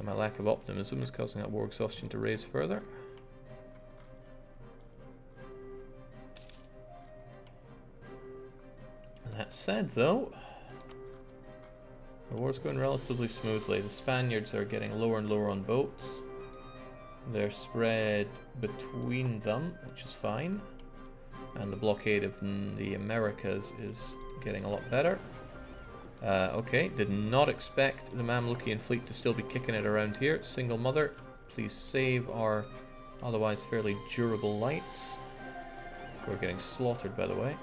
And my lack of optimism is causing that war exhaustion to raise further. That said, though, the war's going relatively smoothly. The Spaniards are getting lower and lower on boats. They're spread between them, which is fine. And the blockade of the Americas is getting a lot better. Okay, did not expect the Mamlukian fleet to still be kicking it around here. Single mother, please save our otherwise fairly durable lights. We're getting slaughtered, by the way.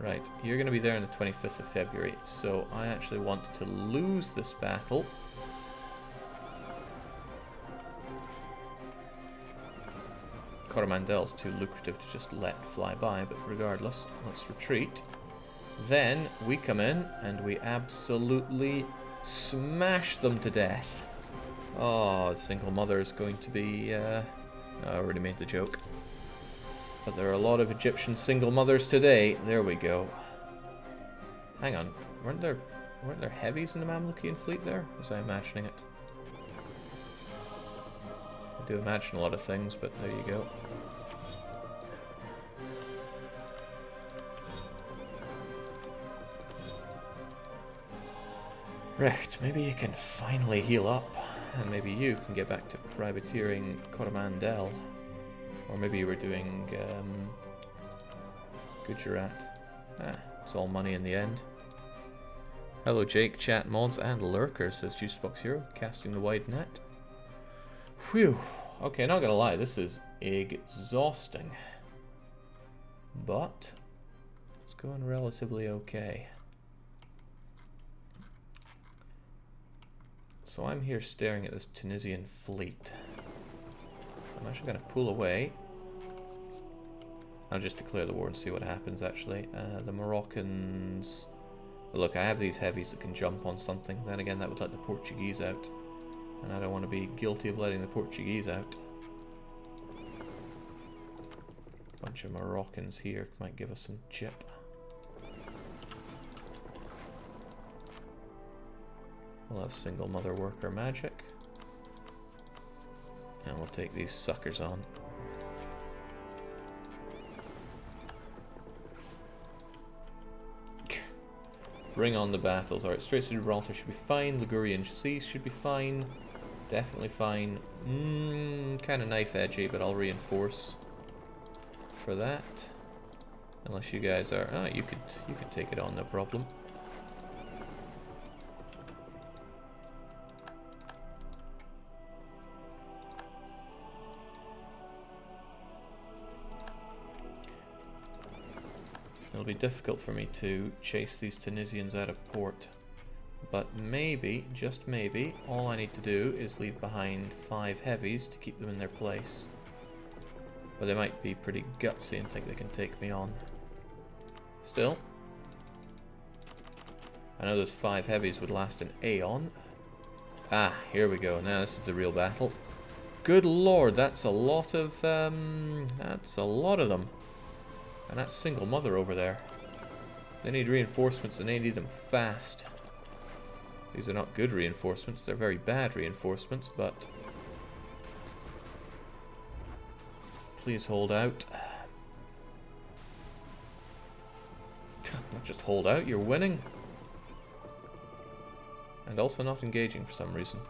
Right, you're going to be there on the 25th of February, so I actually want to lose this battle. Coromandel's too lucrative to just let fly by, but regardless, let's retreat. Then we come in and we absolutely smash them to death. Oh, single mother is going to be... I already made the joke. But there are a lot of Egyptian single mothers today. There we go. Hang on, weren't there heavies in the Mamlukian fleet there? Was I imagining it? I do imagine a lot of things, but there you go. Right, maybe you can finally heal up, and maybe you can get back to privateering Coromandel. Or maybe you were doing Gujarat. It's all money in the end. Hello Jake, chat mods and lurkers, says Juicebox Hero, casting the wide net. Phew. Okay, not gonna lie, this is exhausting. But it's going relatively okay. So I'm here staring at this Tunisian fleet. I'm actually going to pull away. I'll just declare the war and see what happens, actually. The Moroccans... Look, I have these heavies that can jump on something. Then again, that would let the Portuguese out. And I don't want to be guilty of letting the Portuguese out. A bunch of Moroccans here might give us some chip. We'll have single mother worker magic. And we'll take these suckers on. Bring on the battles. Alright, Straits of Gibraltar should be fine. Ligurian Sea should be fine. Definitely fine. Kind of knife edgy, but I'll reinforce for that. Unless you guys are... Oh, you could take it on, no problem. It'll be difficult for me to chase these Tunisians out of port, but maybe, just maybe, all I need to do is leave behind 5 heavies to keep them in their place. But they might be pretty gutsy and think they can take me on. Still, I know those 5 heavies would last an aeon. Ah, here we go. Now this is a real battle. Good lord, that's a lot of them. And that's single mother over there. They need reinforcements and they need them fast. These are not good reinforcements, they're very bad reinforcements, but... Please hold out. Not just hold out, you're winning. And also not engaging for some reason.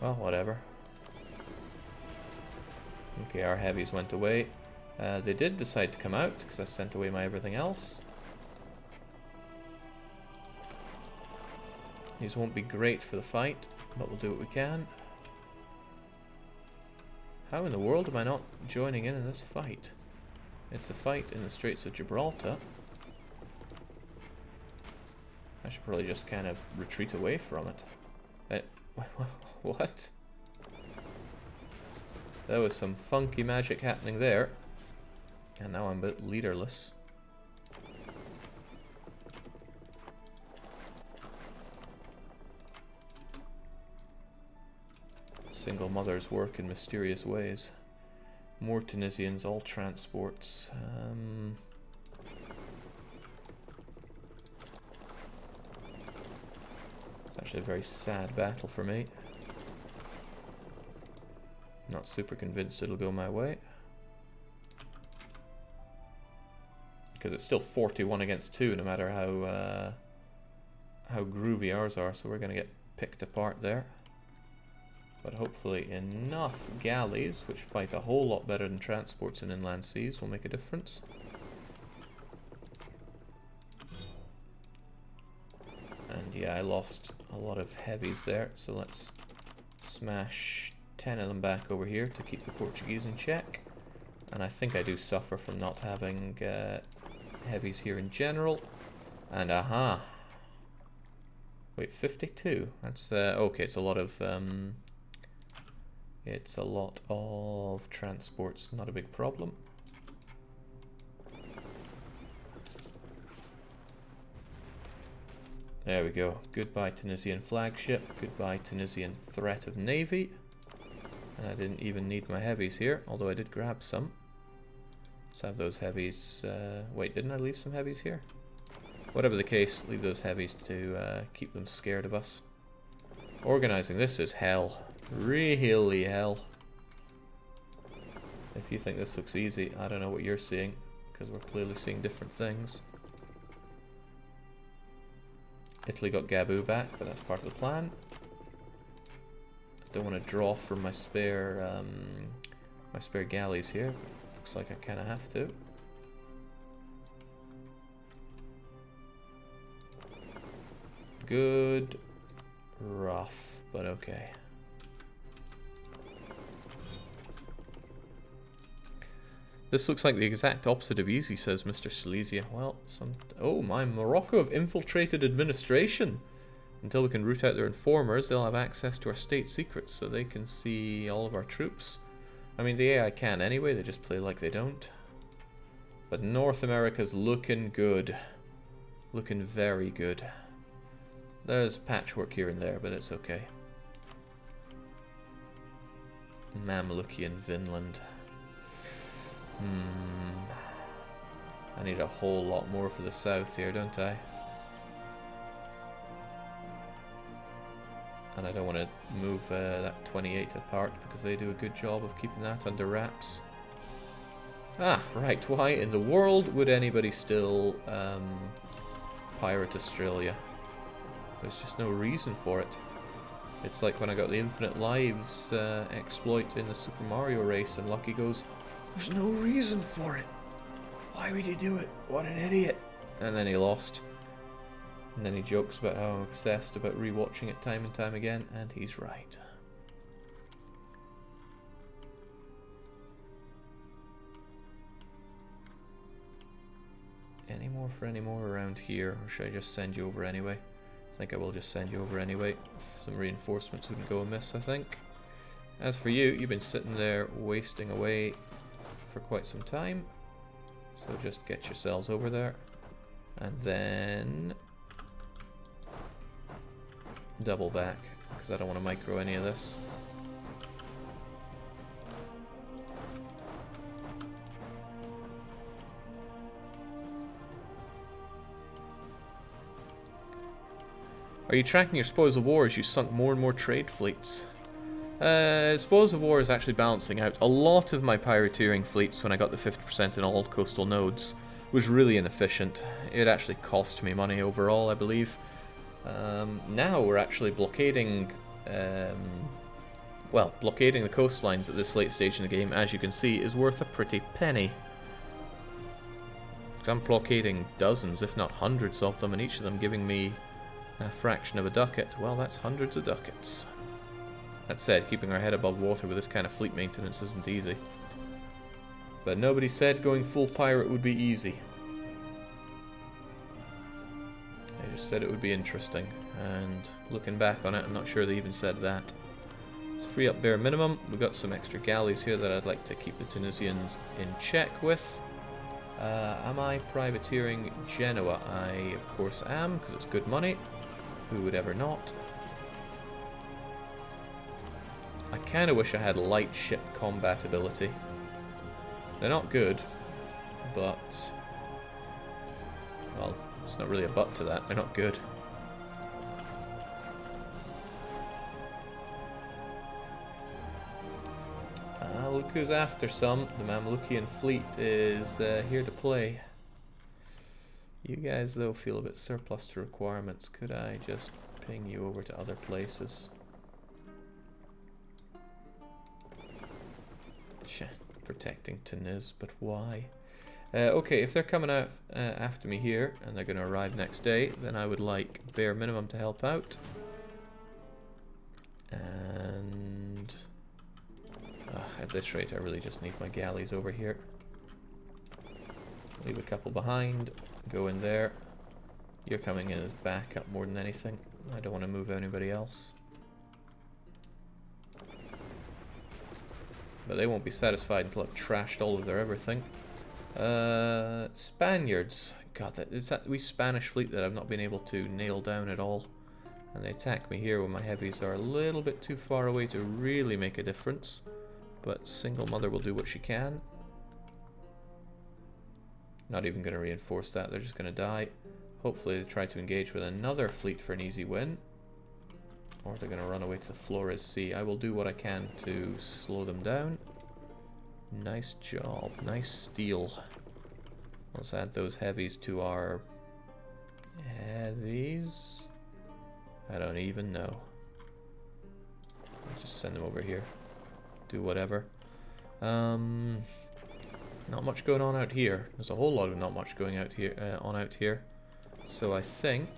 Well, whatever. Okay, our heavies went away. They did decide to come out because I sent away my everything else. These won't be great for the fight, but we'll do what we can. How in the world am I not joining in this fight? It's the fight in the Straits of Gibraltar. I should probably just kind of retreat away from it. What? There was some funky magic happening there. And now I'm a bit leaderless. Single mothers work in mysterious ways. More Tunisians, all transports. Actually a very sad battle for me. Not super convinced it'll go my way. Because it's still 41 against 2, no matter how groovy ours are, so we're going to get picked apart there. But hopefully enough galleys, which fight a whole lot better than transports in inland seas, will make a difference. And yeah, I lost a lot of heavies there, so let's smash 10 of them back over here to keep the Portuguese in check. And I think I do suffer from not having heavies here in general. And aha! Wait, 52? That's okay. It's a lot of transports. Not a big problem. There we go. Goodbye Tunisian flagship. Goodbye Tunisian threat of navy. And I didn't even need my heavies here, although I did grab some. Let's have those heavies. Wait, didn't I leave some heavies here? Whatever the case, leave those heavies to keep them scared of us. Organizing this is hell. Really hell. If you think this looks easy, I don't know what you're seeing, because we're clearly seeing different things. Italy got Gabu back, but that's part of the plan. I don't want to draw from my spare galleys here. Looks like I kind of have to. Good. Rough, but okay. This looks like the exact opposite of easy, says Mr. Silesia. Well, oh my, Morocco have infiltrated administration. Until we can root out their informers, they'll have access to our state secrets, so they can see all of our troops. I mean, the AI can anyway, they just play like they don't. But North America's looking good. Looking very good. There's patchwork here and there, but it's okay. Mamlukian Vinland. I need a whole lot more for the south here, don't I? And I don't want to move that 28 apart because they do a good job of keeping that under wraps. Ah, right. Why in the world would anybody still pirate Australia? There's just no reason for it. It's like when I got the infinite lives exploit in the Super Mario race and Lucky goes, "There's no reason for it. Why would he do it? What an idiot." And then he lost. And then he jokes about how I'm obsessed about rewatching it time and time again, and he's right. Any more for any more around here, or should I just send you over anyway? I think I will just send you over anyway. Some reinforcements wouldn't go amiss, I think. As for you, you've been sitting there wasting away for quite some time. So just get yourselves over there. And then double back, because I don't want to micro any of this. Are you tracking your spoils of war as you sunk more and more trade fleets? Spoils of war is actually balancing out. A lot of my pirateering fleets, when I got the 50% in all coastal nodes, was really inefficient. It actually cost me money overall, I believe. Now we're actually blockading, blockading the coastlines at this late stage in the game, as you can see, is worth a pretty penny. I'm blockading dozens, if not hundreds of them, and each of them giving me a fraction of a ducat. Well, that's hundreds of ducats. That said, keeping our head above water with this kind of fleet maintenance isn't easy. But nobody said going full pirate would be easy. They just said it would be interesting, and looking back on it, I'm not sure they even said that. Let's free up bare minimum. We've got some extra galleys here that I'd like to keep the Tunisians in check with. Am I privateering Genoa? I, of course, am, because it's good money. Who would ever not? I kind of wish I had light ship combat ability. They're not good, but... well, it's not really a but to that. They're not good. Look who's after some. The Mamlukian fleet is here to play. You guys, though, feel a bit surplus to requirements. Could I just ping you over to other places? Protecting Tunis, but why? Okay, if they're coming out after me here, and they're going to arrive next day, then I would like bare minimum to help out. And at this rate, I really just need my galleys over here. Leave a couple behind, go in there. You're coming in as backup more than anything. I don't want to move anybody else. But they won't be satisfied until I've trashed all of their everything. Spaniards. God, is that wee Spanish fleet that I've not been able to nail down at all. And they attack me here when my heavies are a little bit too far away to really make a difference. But Single Mother will do what she can. Not even going to reinforce that, they're just going to die. Hopefully they try to engage with another fleet for an easy win. Or they're going to run away to the Flores Sea. I will do what I can to slow them down. Nice job. Nice steal. Let's add those heavies to our... heavies? I don't even know. I'll just send them over here. Do whatever. Not much going on out here. There's a whole lot of not much going out here, out here. So I think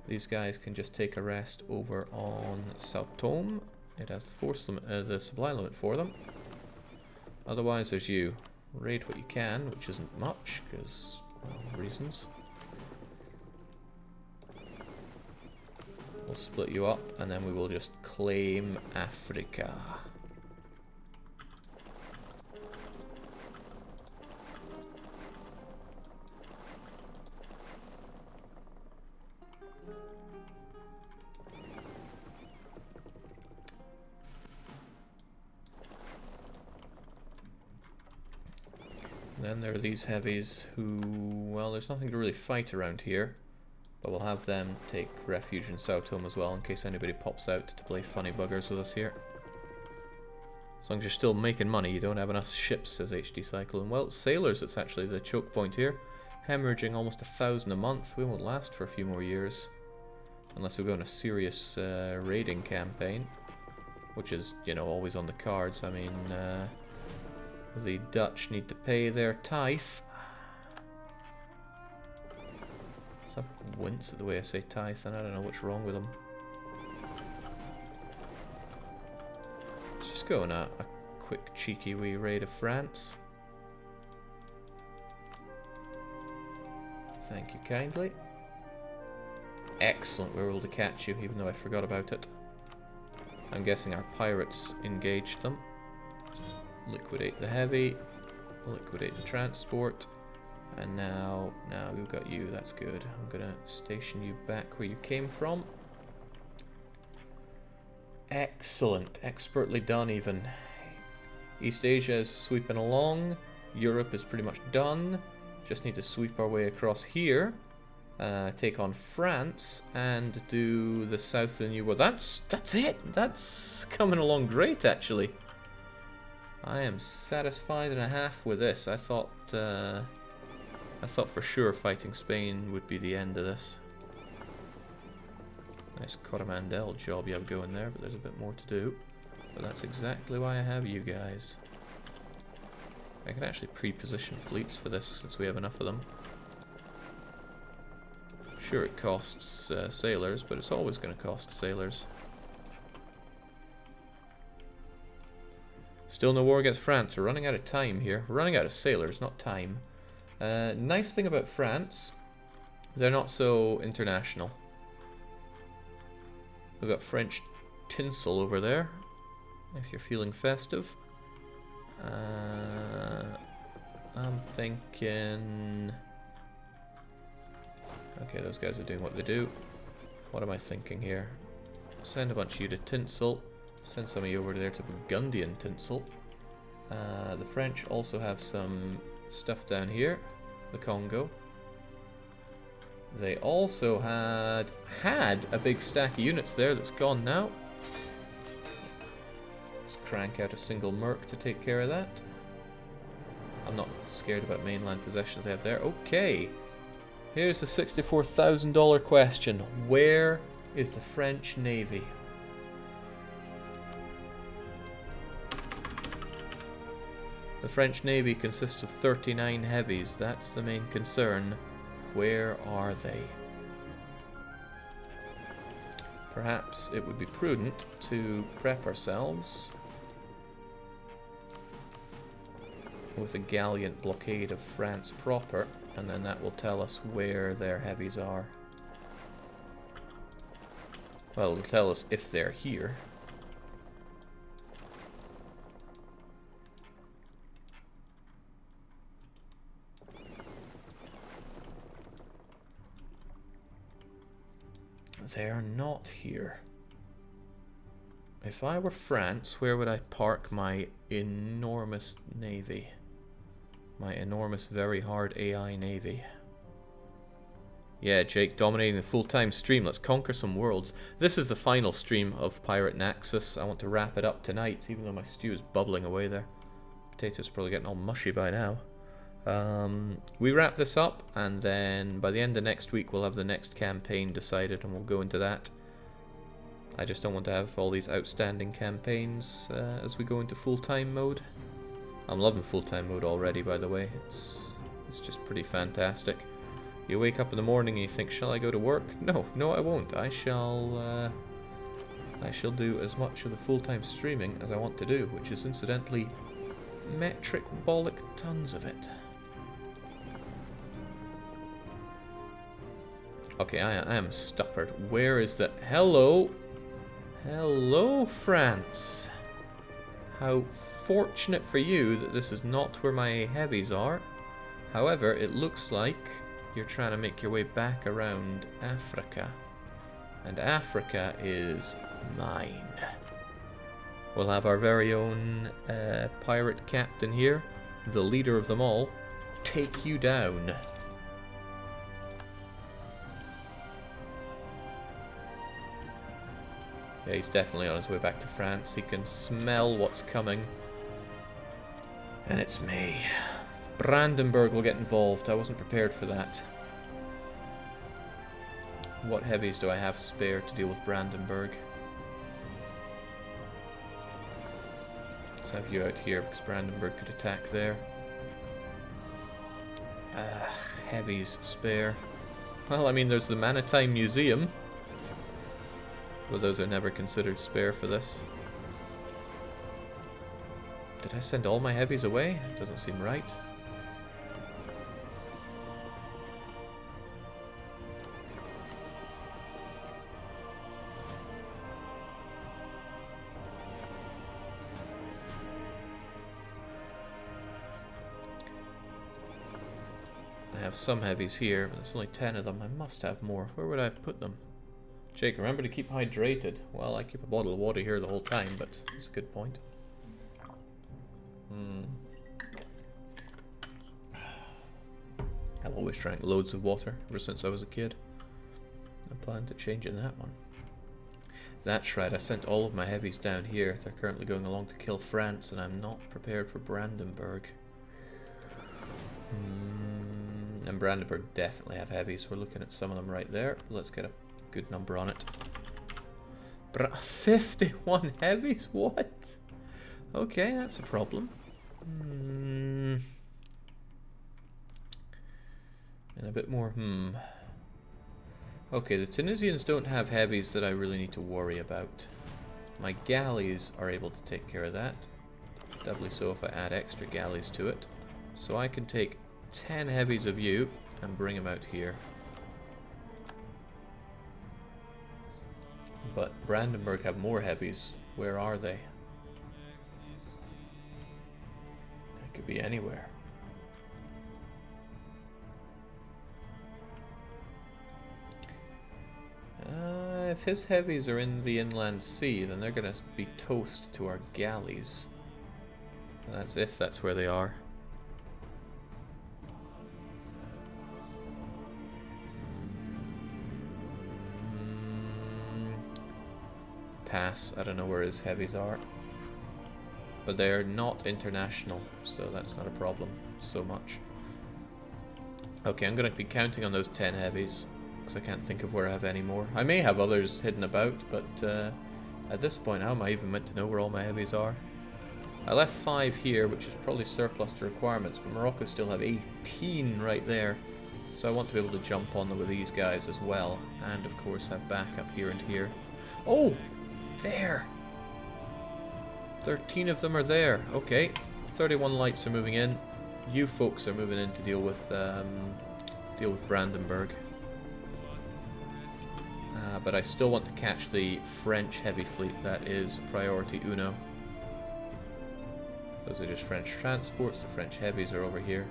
these guys can just take a rest over on Sao Tome. It has the force limit, the supply limit for them. Otherwise, there's you. Raid what you can, which isn't much, because, well, reasons. We'll split you up, and then we will just claim Africa. Then there are these heavies who, well, there's nothing to really fight around here, but we'll have them take refuge in Sao Tome as well in case anybody pops out to play funny buggers with us here. As long as you're still making money, you don't have enough ships, says HD Cyclone. Well, sailors, it's actually the choke point here. Hemorrhaging almost 1,000 a month. We won't last for a few more years. Unless we go on a serious raiding campaign. Which is, you know, always on the cards. I mean, the Dutch need to pay their tithe. Some wince at the way I say tithe, and I don't know what's wrong with them. Let's just go on a quick cheeky wee raid of France. Thank you kindly. Excellent, we were able to catch you, even though I forgot about it. I'm guessing our pirates engaged them. Liquidate the heavy, liquidate the transport, and now we've got you, that's good. I'm gonna station you back where you came from. Excellent, expertly done even. East Asia is sweeping along, Europe is pretty much done. Just need to sweep our way across here, take on France, and do the south of the New World. That's it, that's coming along great actually. I am satisfied and a half with this. I thought for sure fighting Spain would be the end of this. Nice Coromandel job you have going there, but there's a bit more to do. But that's exactly why I have you guys. I can actually pre-position fleets for this since we have enough of them. Sure, it costs sailors, but it's always going to cost sailors. Still no war against France. We're running out of time here. We're running out of sailors, not time. Nice thing about France, they're not so international. We've got French tinsel over there, if you're feeling festive. I'm thinking... Okay, those guys are doing what they do. What am I thinking here? Send a bunch of you to tinsel. Send some of you over there to Burgundian tinsel. The French also have some stuff down here. The Congo. They also had a big stack of units there that's gone now. Let's crank out a single merc to take care of that. I'm not scared about mainland possessions I have there. Okay. Here's the $64,000 question. Where is the French Navy? The French Navy consists of 39 heavies. That's the main concern. Where are they? Perhaps it would be prudent to prep ourselves with a gallant blockade of France proper, and then that will tell us where their heavies are. Well, it'll tell us if they're here. They are not here. If I were France, where would I park my enormous navy? My enormous, very hard AI navy. Yeah, Jake, dominating the full-time stream. Let's conquer some worlds. This is the final stream of Pirate Naxos. I want to wrap it up tonight, even though my stew is bubbling away there. Potatoes probably getting all mushy by now. We wrap this up, and then by the end of next week we'll have the next campaign decided, and we'll go into that. I just don't want to have all these outstanding campaigns as we go into full-time mode. I'm loving full-time mode already, by the way. It's just pretty fantastic. You wake up in the morning and you think, shall I go to work? No, I won't. I shall do as much of the full-time streaming as I want to do, which is incidentally metric bollock tons of it. Okay, I am stuppered. Where is the... Hello? Hello, France. How fortunate for you that this is not where my heavies are. However, it looks like you're trying to make your way back around Africa. And Africa is mine. We'll have our very own pirate captain here, the leader of them all, take you down. Yeah, he's definitely on his way back to France. He can smell what's coming. And it's me. Brandenburg will get involved. I wasn't prepared for that. What heavies do I have spare to deal with Brandenburg? Let's have you out here because Brandenburg could attack there. Heavies spare. Well, I mean, there's the Maritime Museum. But those are never considered spare for this. Did I send all my heavies away? Doesn't seem right. I have some heavies here, but there's only 10 of them. I must have more. Where would I have put them? Jake, remember to keep hydrated. Well, I keep a bottle of water here the whole time, but it's a good point. I've always drank loads of water ever since I was a kid. I plan to change in that one. That's right, I sent all of my heavies down here. They're currently going along to kill France, and I'm not prepared for Brandenburg. And Brandenburg definitely have heavies. We're looking at some of them right there. Let's get a good number on it. 51 heavies? What? Okay, that's a problem. And a bit more, Okay, the Tunisians don't have heavies that I really need to worry about. My galleys are able to take care of that. Doubly so if I add extra galleys to it. So I can take 10 heavies of you and bring them out here. But Brandenburg have more heavies. Where are they? They could be anywhere. If his heavies are in the inland sea, then they're going to be toast to our galleys. And that's if that's where they are. Pass. I don't know where his heavies are. But they're not international, so that's not a problem so much. Okay, I'm going to be counting on those 10 heavies, because I can't think of where I have any more. I may have others hidden about, but at this point, how am I even meant to know where all my heavies are? I left 5 here, which is probably surplus to requirements, but Morocco still have 18 right there. So I want to be able to jump on them with these guys as well, and of course have backup here and here. Oh! There! 13 of them are there. Okay. 31 lights are moving in. You folks are moving in to deal with Brandenburg. But I still want to catch the French heavy fleet. That is priority uno. Those are just French transports. The French heavies are over here.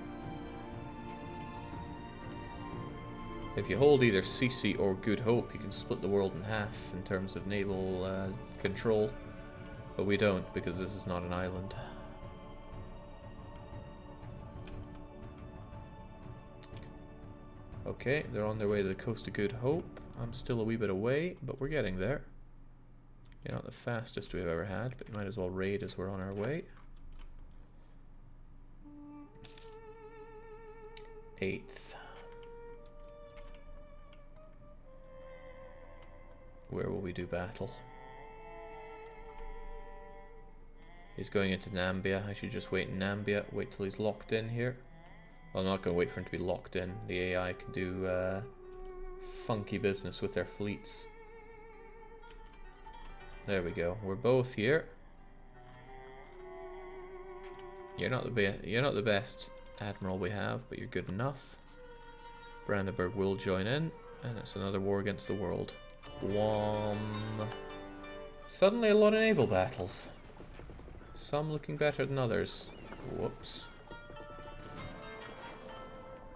If you hold either Sisi or Good Hope, you can split the world in half in terms of naval control. But we don't, because this is not an island. Okay, they're on their way to the coast of Good Hope. I'm still a wee bit away, but we're getting there. You're not the fastest we've ever had, but you might as well raid as we're on our way. 8th. Where will we do battle? He's going into Nambia. I should just wait in Nambia. Wait till he's locked in here. Well, I'm not going to wait for him to be locked in. The AI can do funky business with their fleets. There we go. We're both here. You're not the best admiral we have, but you're good enough. Brandenburg will join in, and it's another war against the world. Wham! Suddenly a lot of naval battles. Some looking better than others. Whoops.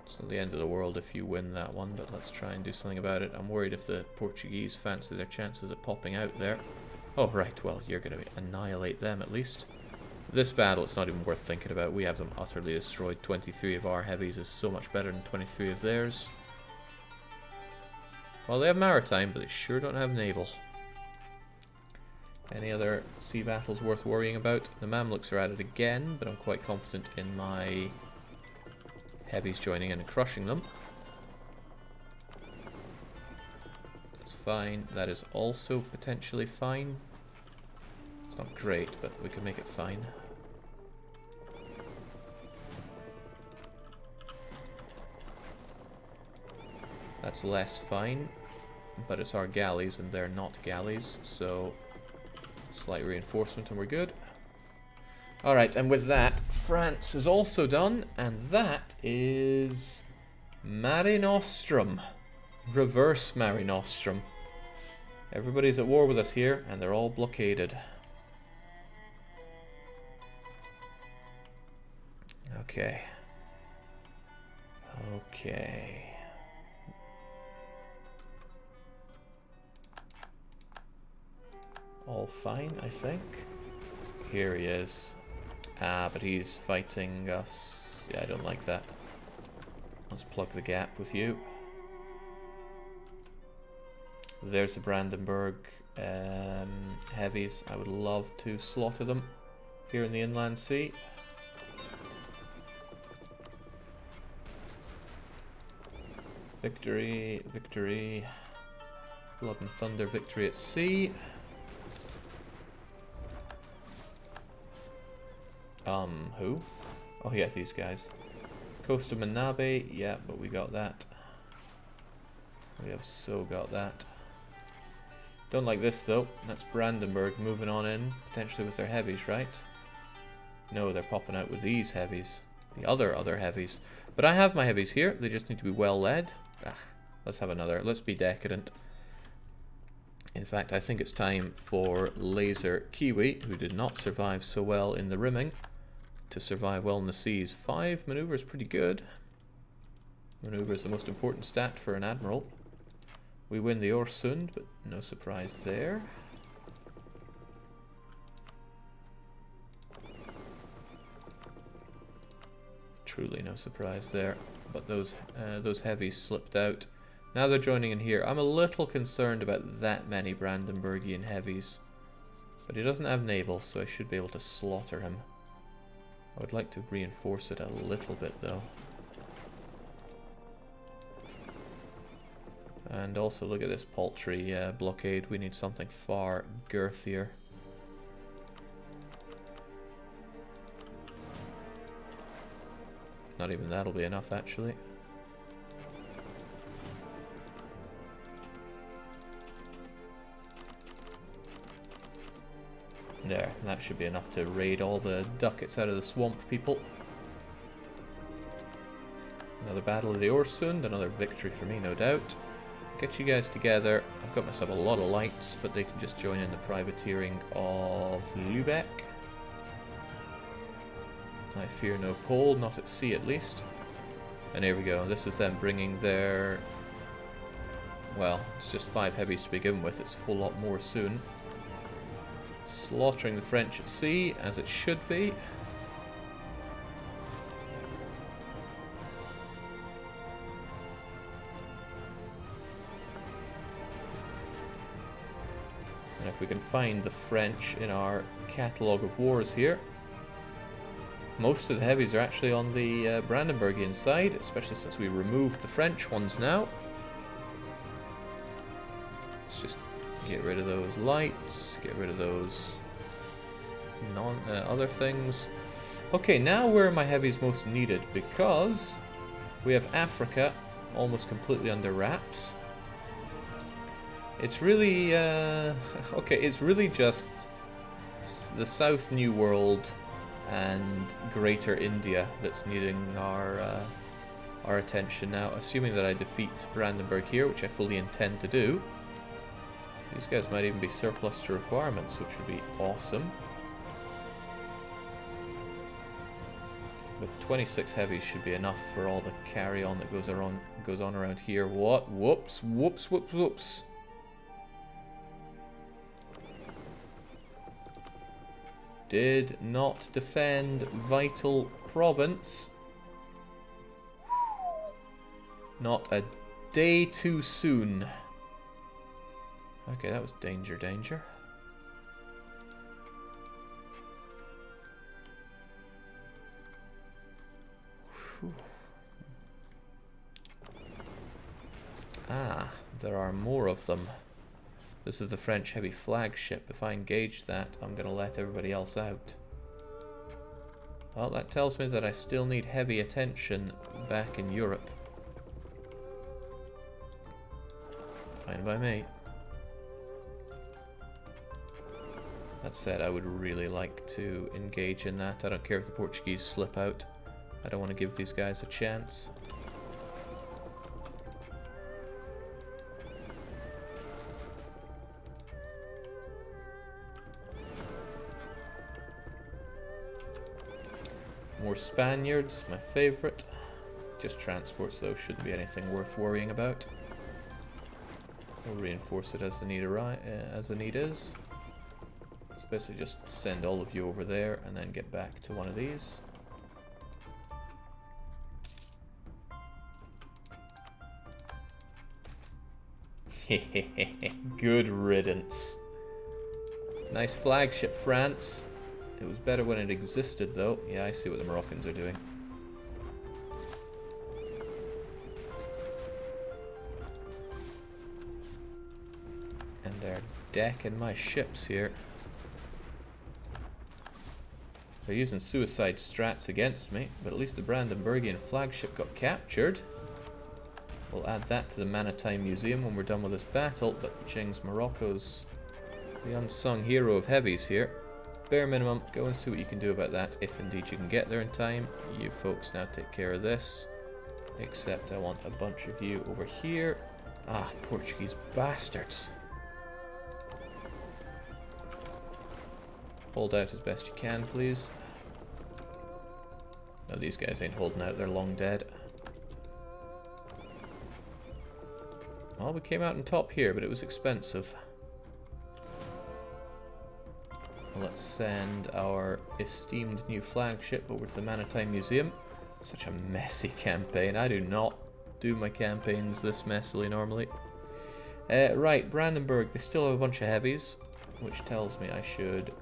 It's not the end of the world if you win that one, but let's try and do something about it. I'm worried if the Portuguese fancy their chances at popping out there. Oh, right, well, you're going to annihilate them at least. This battle, it's not even worth thinking about. We have them utterly destroyed. 23 of our heavies is so much better than 23 of theirs. Well, they have maritime, but they sure don't have naval. Any other sea battles worth worrying about? The Mamluks are at it again, but I'm quite confident in my heavies joining in and crushing them. That's fine. That is also potentially fine. It's not great, but we can make it fine. That's less fine, but it's our galleys and they're not galleys, so slight reinforcement and we're good. Alright, and with that, France is also done, and that is Mare Nostrum. Reverse Mare Nostrum. Everybody's at war with us here, and they're all blockaded. Okay. Okay. All fine, I think. Here he is. Ah, but he's fighting us. Yeah, I don't like that. Let's plug the gap with you. There's the Brandenburg heavies. I would love to slaughter them here in the inland sea. Victory, victory. Blood and thunder victory at sea. Who? Oh yeah, these guys. Coast of Manabe, yeah, but we got that. We have so got that. Don't like this though. That's Brandenburg moving on in, potentially with their heavies, right? No, they're popping out with these heavies. The other heavies. But I have my heavies here, they just need to be well led. Let's have another. Let's be decadent. In fact, I think it's time for Laser Kiwi, who did not survive so well in the rimming, to survive well in the seas. 5 maneuver is pretty good. Maneuver is the most important stat for an admiral. We win the Orsund, but no surprise there. Truly no surprise there. But those heavies slipped out. Now they're joining in here. I'm a little concerned about that many Brandenburgian heavies. But he doesn't have naval, so I should be able to slaughter him. I would like to reinforce it a little bit, though. And also look at this paltry blockade. We need something far girthier. Not even that'll be enough, actually. There, that should be enough to raid all the ducats out of the swamp, people. Another battle of the Orsund, another victory for me, no doubt. Get you guys together. I've got myself a lot of lights, but they can just join in the privateering of Lübeck. I fear no pole, not at sea at least. And here we go. This is them bringing their... Well, it's just 5 heavies to begin with. It's a whole lot more soon. Slaughtering the French at sea, as it should be. And if we can find the French in our catalogue of wars here. Most of the heavies are actually on the Brandenburgian side, especially since we removed the French ones now. Let's just get rid of those lights, get rid of those other things. Okay, now where are my heavies most needed? Because we have Africa almost completely under wraps. It's really, okay, it's really just the South New World and Greater India that's needing our attention now, assuming that I defeat Brandenburg here, which I fully intend to do. These guys might even be surplus to requirements, which would be awesome. But 26 heavies should be enough for all the carry-on that goes on around here. What? Whoops, whoops, whoops, whoops. Did not defend vital province. Not a day too soon. Okay, that was danger, danger. Whew. Ah, there are more of them. This is the French heavy flagship. If I engage that, I'm going to let everybody else out. Well, that tells me that I still need heavy attention back in Europe. Fine by me. That said, I would really like to engage in that. I don't care if the Portuguese slip out. I don't want to give these guys a chance. More Spaniards, my favorite. Just transports, though, shouldn't be anything worth worrying about. We'll reinforce it as the need is. So basically just send all of you over there and then get back to one of these. Good riddance. Nice flagship, France. It was better when it existed, though. Yeah, I see what the Moroccans are doing. And they're decking my ships here. They're using suicide strats against me, but at least the Brandenburgian flagship got captured. We'll add that to the Maritime Museum when we're done with this battle, but Jing's Morocco's the unsung hero of heavies here. Bare minimum, go and see what you can do about that, if indeed you can get there in time. You folks now take care of this. Except I want a bunch of you over here. Ah, Portuguese bastards. Hold out as best you can, please. No, these guys ain't holding out, they're long dead. Well, we came out on top here, but it was expensive. Let's send our esteemed new flagship over to the Maritime Museum. Such a messy campaign. I do not do my campaigns this messily normally. Right, Brandenburg, they still have a bunch of heavies. which tells me I should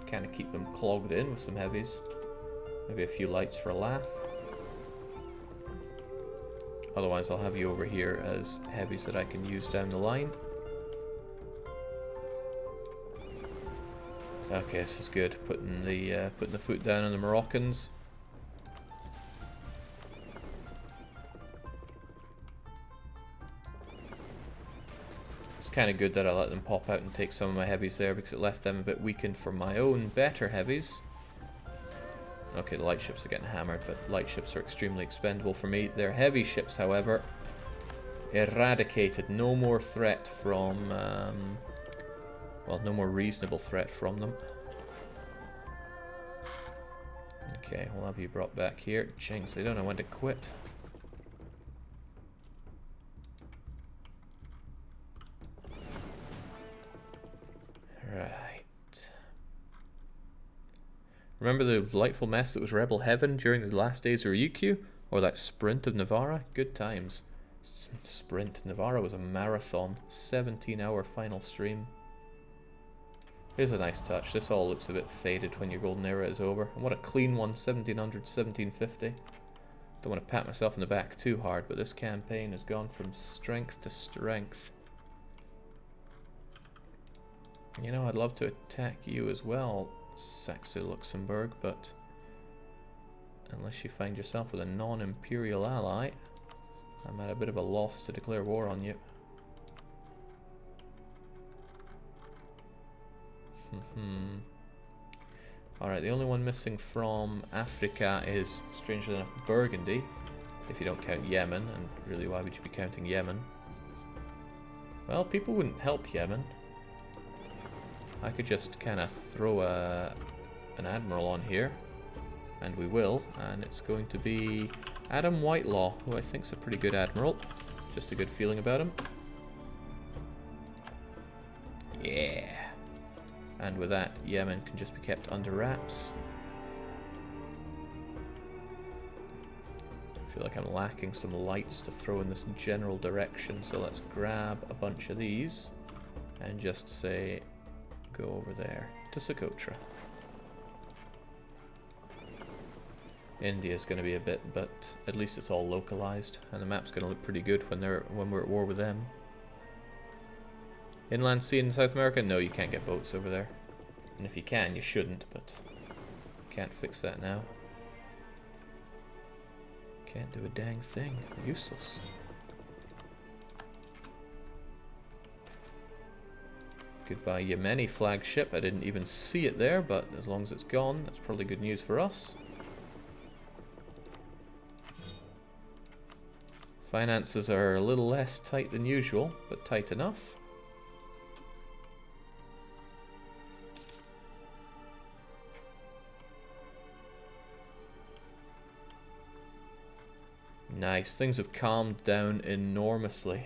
kind of keep them clogged in with some heavies. Maybe a few lights for a laugh. Otherwise I'll have you over here as heavies that I can use down the line. Okay, this is good. Putting the foot down on the Moroccans. It's kind of good that I let them pop out and take some of my heavies there because it left them a bit weakened for my own better heavies. Okay, the light ships are getting hammered, but light ships are extremely expendable for me. Their heavy ships, however, eradicated. No more threat from... well, no more reasonable threat from them. Okay, we'll have you brought back here. Jinx, they don't know when to quit. Right. Remember the delightful mess that was Rebel Heaven during the last days of Ryukyu? Or that sprint of Navarra? Good times. Sprint. Navarra was a marathon. 17-hour final stream. Here's a nice touch. This all looks a bit faded when your golden era is over. And what a clean one, 1700, 1750. Don't want to pat myself on the back too hard, but this campaign has gone from strength to strength. You know, I'd love to attack you as well, Saxe Luxembourg, but unless you find yourself with a non-imperial ally, I'm at a bit of a loss to declare war on you. Alright, the only one missing from Africa is, strangely enough, Burgundy, if you don't count Yemen, and really why would you be counting Yemen? Well, people wouldn't help Yemen. I could just kind of throw an admiral on here, and we will, and it's going to be Adam Whitelaw, who I think's a pretty good admiral. Just a good feeling about him. Yeah. And with that, Yemen can just be kept under wraps. I feel like I'm lacking some lights to throw in this general direction, so let's grab a bunch of these and just say, go over there to Socotra. India's going to be a bit, but at least it's all localized, and the map's going to look pretty good when we're at war with them. Inland sea in South America? No, you can't get boats over there. And if you can, you shouldn't, but can't fix that now. Can't do a dang thing. Useless. Goodbye Yemeni flagship. I didn't even see it there, but as long as it's gone, that's probably good news for us. Finances are a little less tight than usual, but tight enough. Nice, things have calmed down enormously.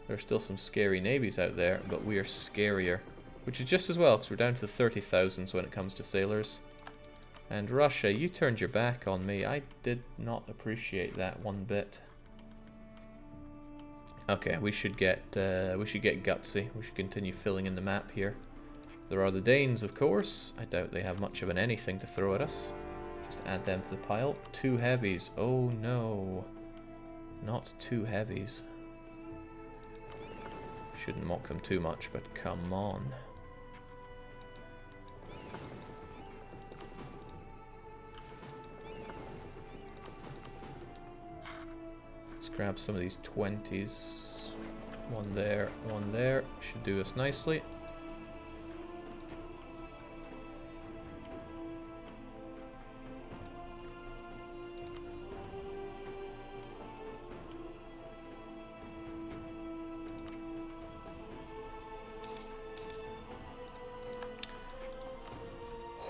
There are still some scary navies out there, but we are scarier. Which is just as well, because we're down to the 30,000s when it comes to sailors. And Russia, you turned your back on me. I did not appreciate that one bit. Okay, we should get gutsy. We should continue filling in the map here. There are the Danes, of course. I doubt they have much of an anything to throw at us. Just add them to the pile. 2 heavies. Oh no. Not 2 heavies. Shouldn't mock them too much, but come on. Let's grab some of these 20s. One there, one there. Should do us nicely.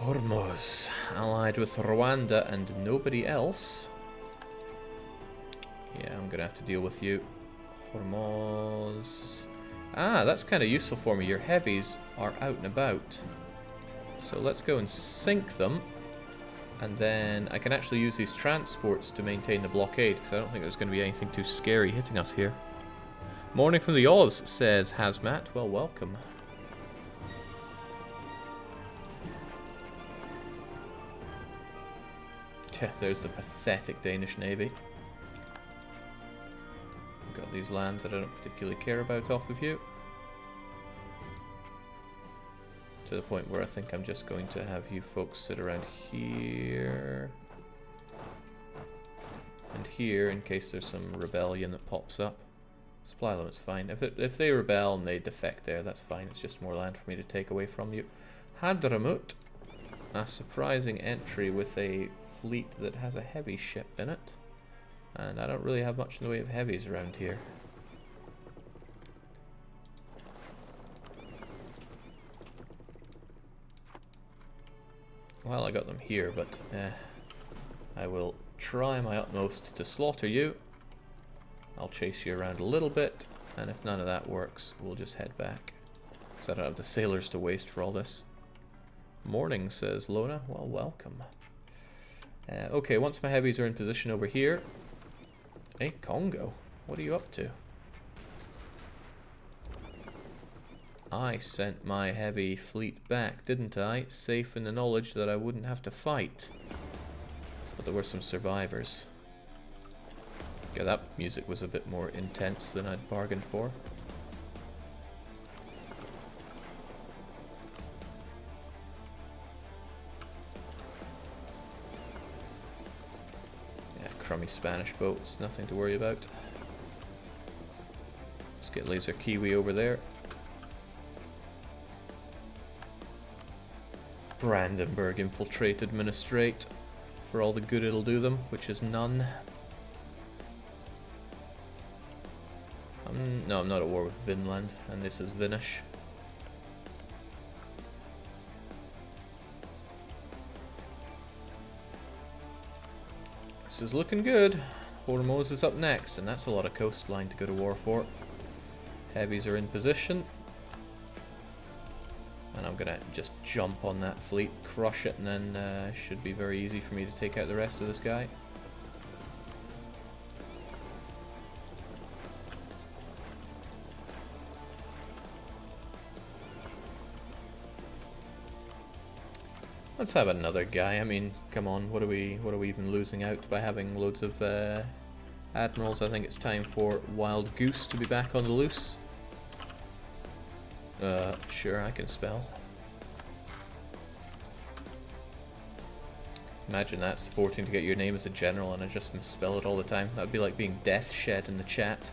Hormuz, allied with Rwanda and nobody else. Yeah, I'm gonna have to deal with you. Hormuz. Ah, that's kind of useful for me. Your heavies are out and about. So let's go and sink them. And then I can actually use these transports to maintain the blockade, because I don't think there's going to be anything too scary hitting us here. Morning from the Oz, says Hazmat. Well, welcome. There's the pathetic Danish Navy. Got these lands that I don't particularly care about off of you. To the point where I think I'm just going to have you folks sit around here. And here, in case there's some rebellion that pops up. Supply limit's fine. If they rebel and they defect there, that's fine. It's just more land for me to take away from you. Hadramut. A surprising entry with a fleet that has a heavy ship in it. And I don't really have much in the way of heavies around here. Well, I got them here, but I will try my utmost to slaughter you. I'll chase you around a little bit, and if none of that works, we'll just head back. Because I don't have the sailors to waste for all this. Morning, says Lona. Well, welcome. Okay, once my heavies are in position over here... Hey, Congo, what are you up to? I sent my heavy fleet back, didn't I? Safe in the knowledge that I wouldn't have to fight. But there were some survivors. Yeah, that music was a bit more intense than I'd bargained for. Yeah, crummy Spanish boats, nothing to worry about. Let's get Laser Kiwi over there. Brandenburg infiltrate, administrate, for all the good it'll do them, which is none. No, I'm not at war with Vinland, and this is Vinish. This is looking good. Hormuz is up next, and that's a lot of coastline to go to war for. Heavies are in position. And I'm gonna just jump on that fleet, crush it, and then it should be very easy for me to take out the rest of this guy. Let's have another guy. I mean, come on, what are we even losing out by having loads of admirals? I think it's time for Wild Goose to be back on the loose. Sure, I can spell. Imagine that, supporting to get your name as a general and I just misspell it all the time. That would be like being Death Shed in the chat.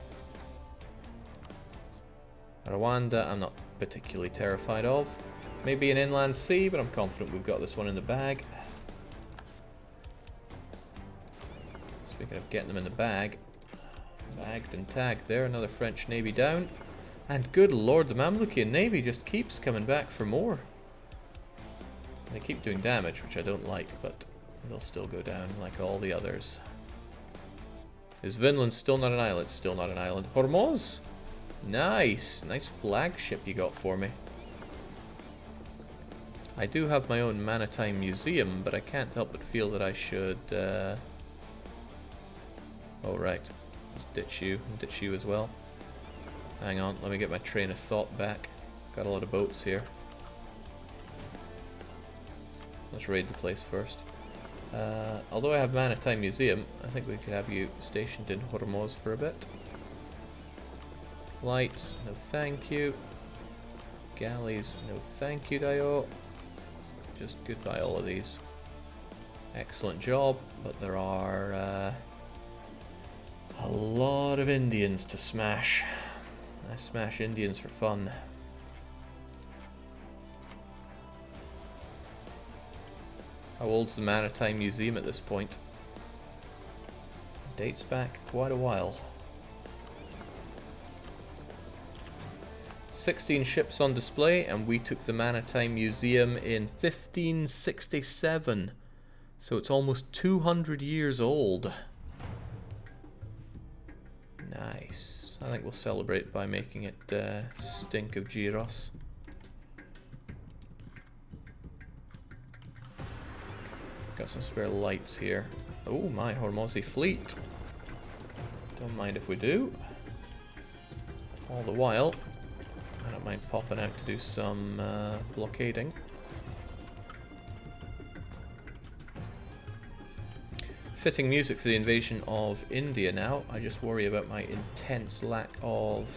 Rwanda, I'm not particularly terrified of. Maybe an inland sea, but I'm confident we've got this one in the bag. Speaking of getting them in the bag, bagged and tagged there, another French Navy down. And good lord, the Mamlukian Navy just keeps coming back for more. They keep doing damage, which I don't like, but they'll still go down like all the others. Is Vinland still not an island? Still not an island. Hormuz! Nice! Nice flagship you got for me. I do have my own maritime museum, but I can't help but feel that I should... Oh right, let's ditch you, and ditch you as well. Hang on, let me get my train of thought back. Got a lot of boats here. Let's raid the place first. Although I have Maritime Museum, I think we could have you stationed in Hormuz for a bit. Lights, no thank you. Galleys, no thank you, Dio. Just goodbye all of these. Excellent job, but there are a lot of Indians to smash. I smash Indians for fun. How old's the Maritime Museum at this point? Dates back quite a while. 16 ships on display, and we took the Maritime Museum in 1567. So it's almost 200 years old. Nice. I think we'll celebrate by making it stink of gyros. Got some spare lights here. Oh, my Hormozi fleet. Don't mind if we do. All the while, I don't mind popping out to do some blockading. Fitting music for the invasion of India now. I just worry about my intense lack of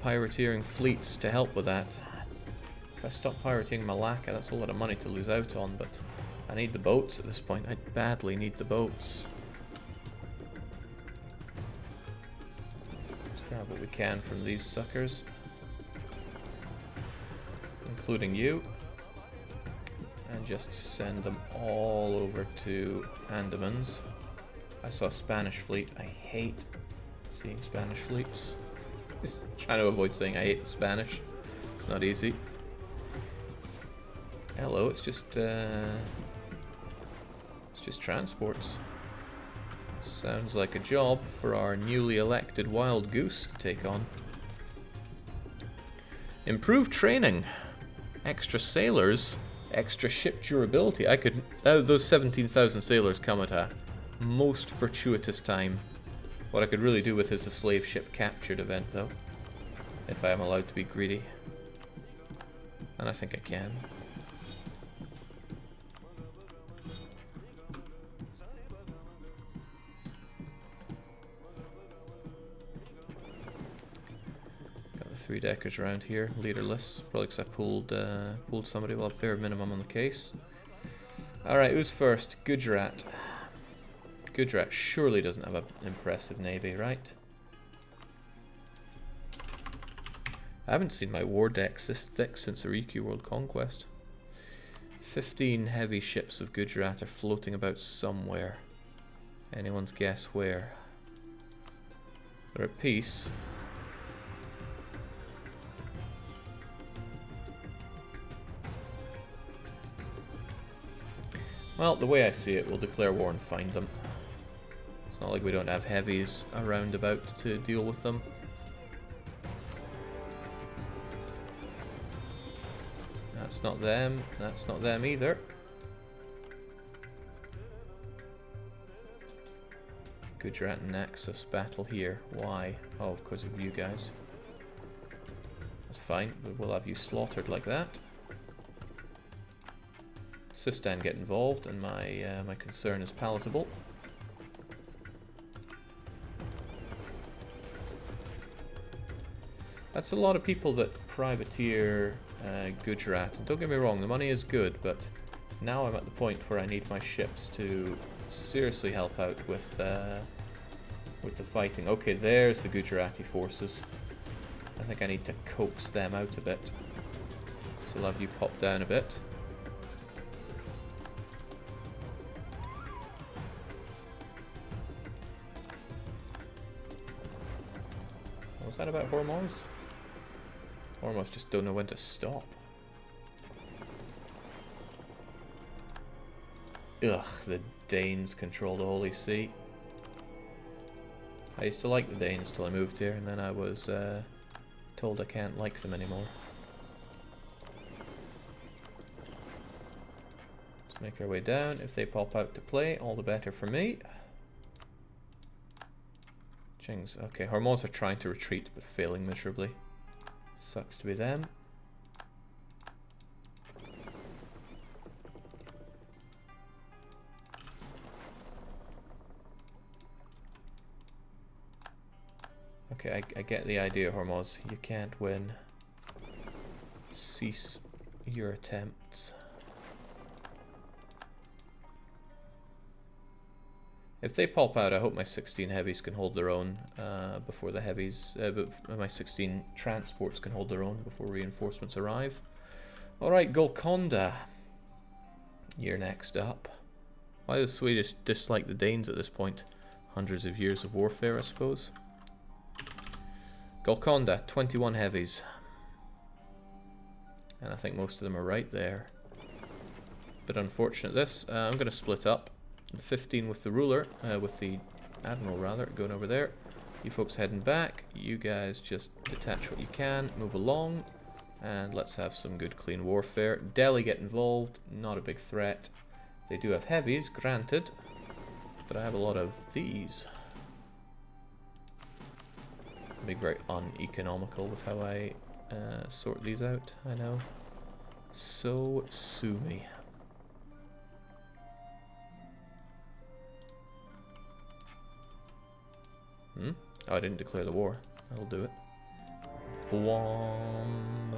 pirateering fleets to help with that. If I stop pirating Malacca, that's a lot of money to lose out on, but I need the boats at this point. I badly need the boats. Let's grab what we can from these suckers, including you. And just send them all over to Andamans. I saw a Spanish fleet. I hate seeing Spanish fleets. Just trying to avoid saying I hate Spanish. It's not easy. Hello, it's just transports. Sounds like a job for our newly elected Wild Goose to take on. Improved training. Extra sailors. Extra ship durability. I could... those 17,000 sailors come at a most fortuitous time. What I could really do with is a slave ship captured event, though. If I am allowed to be greedy. And I think I can. Got the 3-deckers around here, leaderless. Probably because I pulled somebody, well, bare minimum on the case. Alright, who's first? Gujarat. Gujarat surely doesn't have an impressive navy, right? I haven't seen my war decks this thick since Ariki World Conquest. 15 heavy ships of Gujarat are floating about somewhere. Anyone's guess where? They're at peace. Well, the way I see it, we'll declare war and find them. It's not like we don't have heavies around about to deal with them. That's not them. That's not them either. Gujarat and Naxos battle here. Why? Oh, because of you guys. That's fine. We'll have you slaughtered like that. Sistan get involved, and my concern is palatable. That's a lot of people that privateer Gujarat. And don't get me wrong, the money is good, but now I'm at the point where I need my ships to seriously help out with the fighting. Okay, there's the Gujarati forces. I think I need to coax them out a bit. So I'll have you pop down a bit. What was that about Hormuz? Hormuz just don't know when to stop. Ugh, the Danes control the Holy See. I used to like the Danes till I moved here, and then I was told I can't like them anymore. Let's make our way down. If they pop out to play, all the better for me. Jings. Okay, Hormuz are trying to retreat, but failing miserably. Sucks to be them. Okay, I get the idea, Hormuz. You can't win. Cease your attempts. If they pop out, I hope my 16 heavies can hold their own before the heavies... my 16 transports can hold their own before reinforcements arrive. Alright, Golconda. You're next up. Why does the Swedish dislike the Danes at this point? Hundreds of years of warfare, I suppose. Golconda, 21 heavies. And I think most of them are right there. Bit unfortunate this. I'm going to split up. 15 with the ruler, with the admiral rather, going over there. You folks heading back. You guys just detach what you can, move along, and let's have some good clean warfare. Delhi get involved, not a big threat. They do have heavies, granted, but I have a lot of these. Being very uneconomical with how I sort these out, I know. So sue me. Oh, I didn't declare the war. That'll do it. Boom.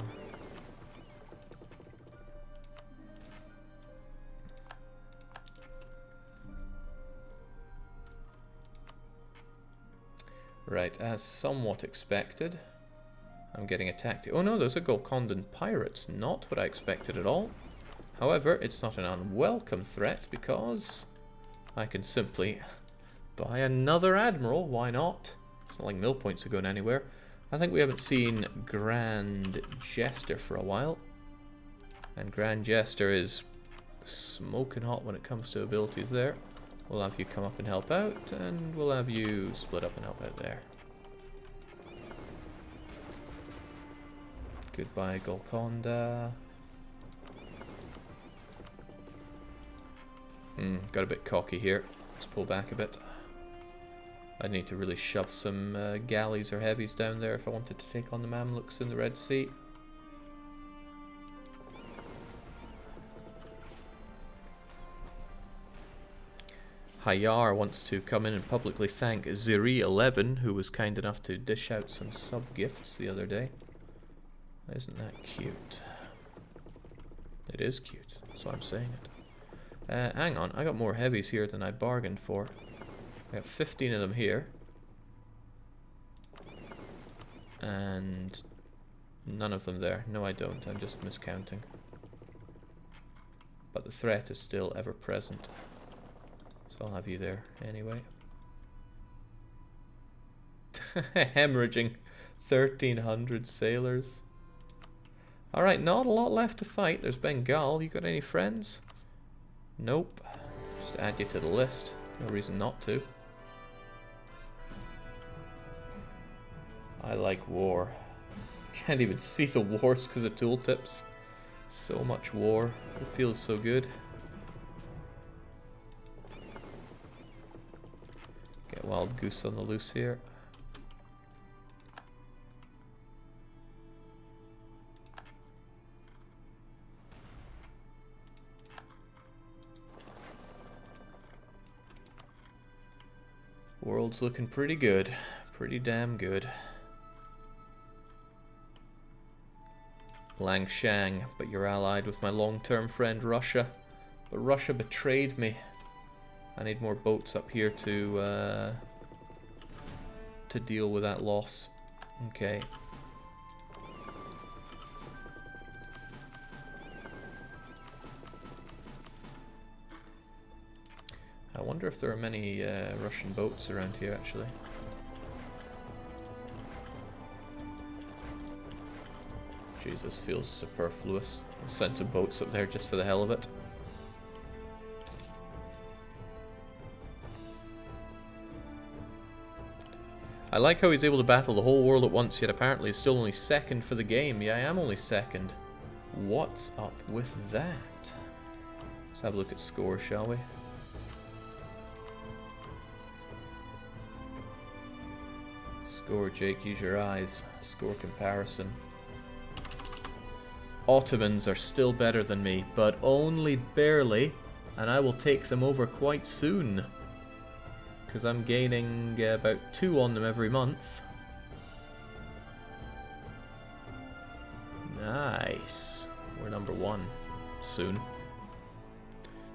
Right, as somewhat expected, I'm getting attacked. Oh no, those are Golcondan pirates. Not what I expected at all. However, it's not an unwelcome threat because I can simply buy another admiral. Why not? It's not like mill points are going anywhere. I think we haven't seen Grand Jester for a while. And Grand Jester is smoking hot when it comes to abilities there. We'll have you come up and help out, and we'll have you split up and help out there. Goodbye, Golconda. Got a bit cocky here. Let's pull back a bit. I need to really shove some galleys or heavies down there if I wanted to take on the Mamluks in the Red Sea. Hayar wants to come in and publicly thank Ziri11, who was kind enough to dish out some sub-gifts the other day. Isn't that cute? It is cute, so I'm saying it. Hang on, I got more heavies here than I bargained for. I got 15 of them here. And none of them there. No, I don't. I'm just miscounting. But the threat is still ever present. So I'll have you there anyway. Hemorrhaging 1,300 sailors. Alright, not a lot left to fight. There's Bengal. You got any friends? Nope. Just add you to the list. No reason not to. I like war. Can't even see the wars because of tooltips. So much war. It feels so good. Get Wild Goose on the loose here. World's looking pretty good. Pretty damn good. Langshan, but you're allied with my long-term friend Russia. But Russia betrayed me. I need more boats up here to deal with that loss. Okay. I wonder if there are many Russian boats around here, actually. Jesus, feels superfluous. I'll send some boats up there just for the hell of it. I like how he's able to battle the whole world at once, yet apparently he's still only second for the game. Yeah, I am only second. What's up with that? Let's have a look at score, shall we? Score, Jake, use your eyes. Score comparison. Ottomans are still better than me, but only barely, and I will take them over quite soon. Because I'm gaining about 2 on them every month. Nice. We're number 1 soon.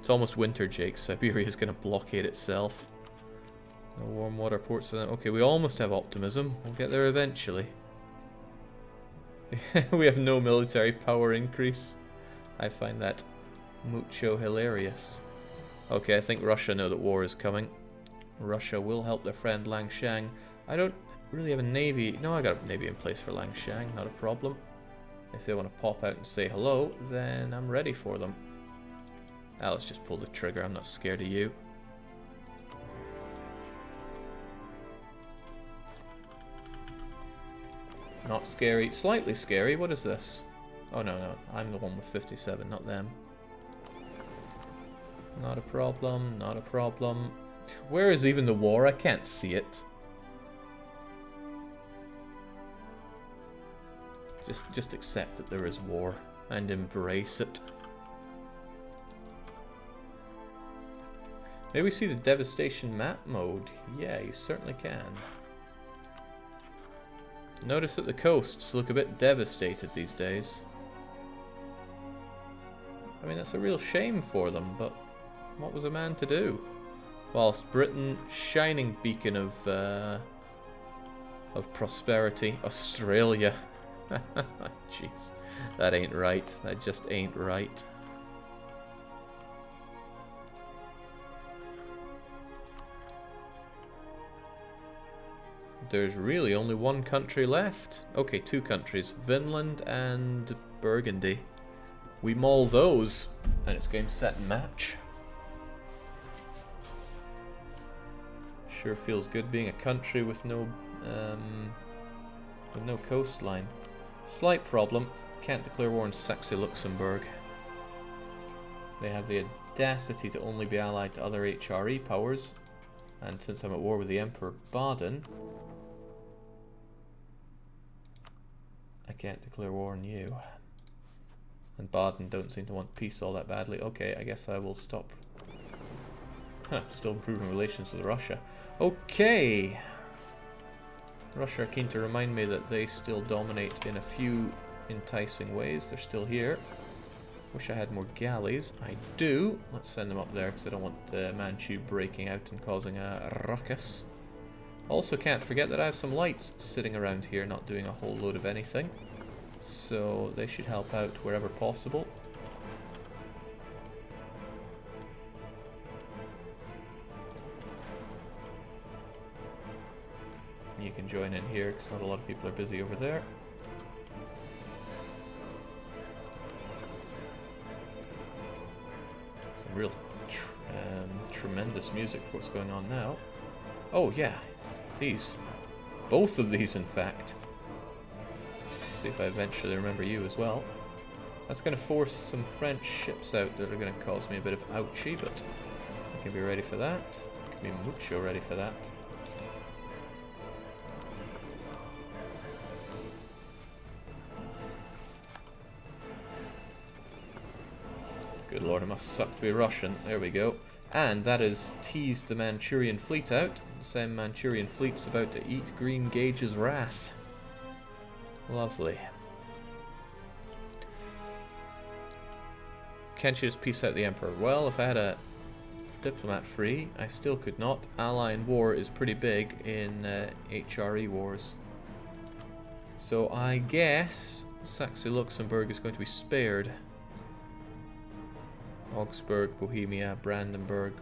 It's almost winter, Jake. Siberia's going to blockade itself. No warm water ports. Okay, we almost have optimism. We'll get there eventually. We have no military power increase. I find that mucho hilarious. Okay, I think Russia know that war is coming. Russia will help their friend Langshan. I don't really have a navy. No, I got a navy in place for Langshan. Not a problem. If they want to pop out and say hello, then I'm ready for them. Ah, let's just pull the trigger. I'm not scared of you. Not scary. Slightly scary. What is this? Oh, no, no. I'm the one with 57, not them. Not a problem. Not a problem. Where is even the war? I can't see it. Just accept that there is war and embrace it. Maybe we see the devastation map mode. Yeah, you certainly can. Notice that the coasts look a bit devastated these days. I mean, that's a real shame for them, but what was a man to do? Whilst Britain, shining beacon of prosperity, Australia. Jeez, that ain't right. That just ain't right. There's really only one country left. Okay, two countries, Vinland and Burgundy. We maul those, and it's game, set, and match. Sure feels good being a country with no coastline. Slight problem, can't declare war on sexy Luxembourg. They have the audacity to only be allied to other HRE powers, and since I'm at war with the Emperor Baden, I can't declare war on you. And Baden don't seem to want peace all that badly. Okay, I guess I will stop. Still improving relations with Russia. Okay. Russia are keen to remind me that they still dominate in a few enticing ways. They're still here. Wish I had more galleys. I do. Let's send them up there because I don't want the Manchu breaking out and causing a ruckus. Also can't forget that I have some lights sitting around here not doing a whole load of anything. So they should help out wherever possible. You can join in here because not a lot of people are busy over there. Some real tremendous music for what's going on now. Oh yeah, these. Both of these in fact. Let's see if I eventually remember you as well. That's going to force some French ships out that are going to cause me a bit of ouchie, but I can be ready for that. I can be mucho ready for that. Good lord, it must suck to be Russian. There we go. And that has teased the Manchurian fleet out. The same Manchurian fleet's about to eat Green Gage's wrath. Lovely. Can't you just peace out the Emperor? Well, if I had a diplomat free, I still could not. Ally in war is pretty big in HRE wars. So I guess Saxe-Luxembourg is going to be spared. Augsburg, Bohemia, Brandenburg,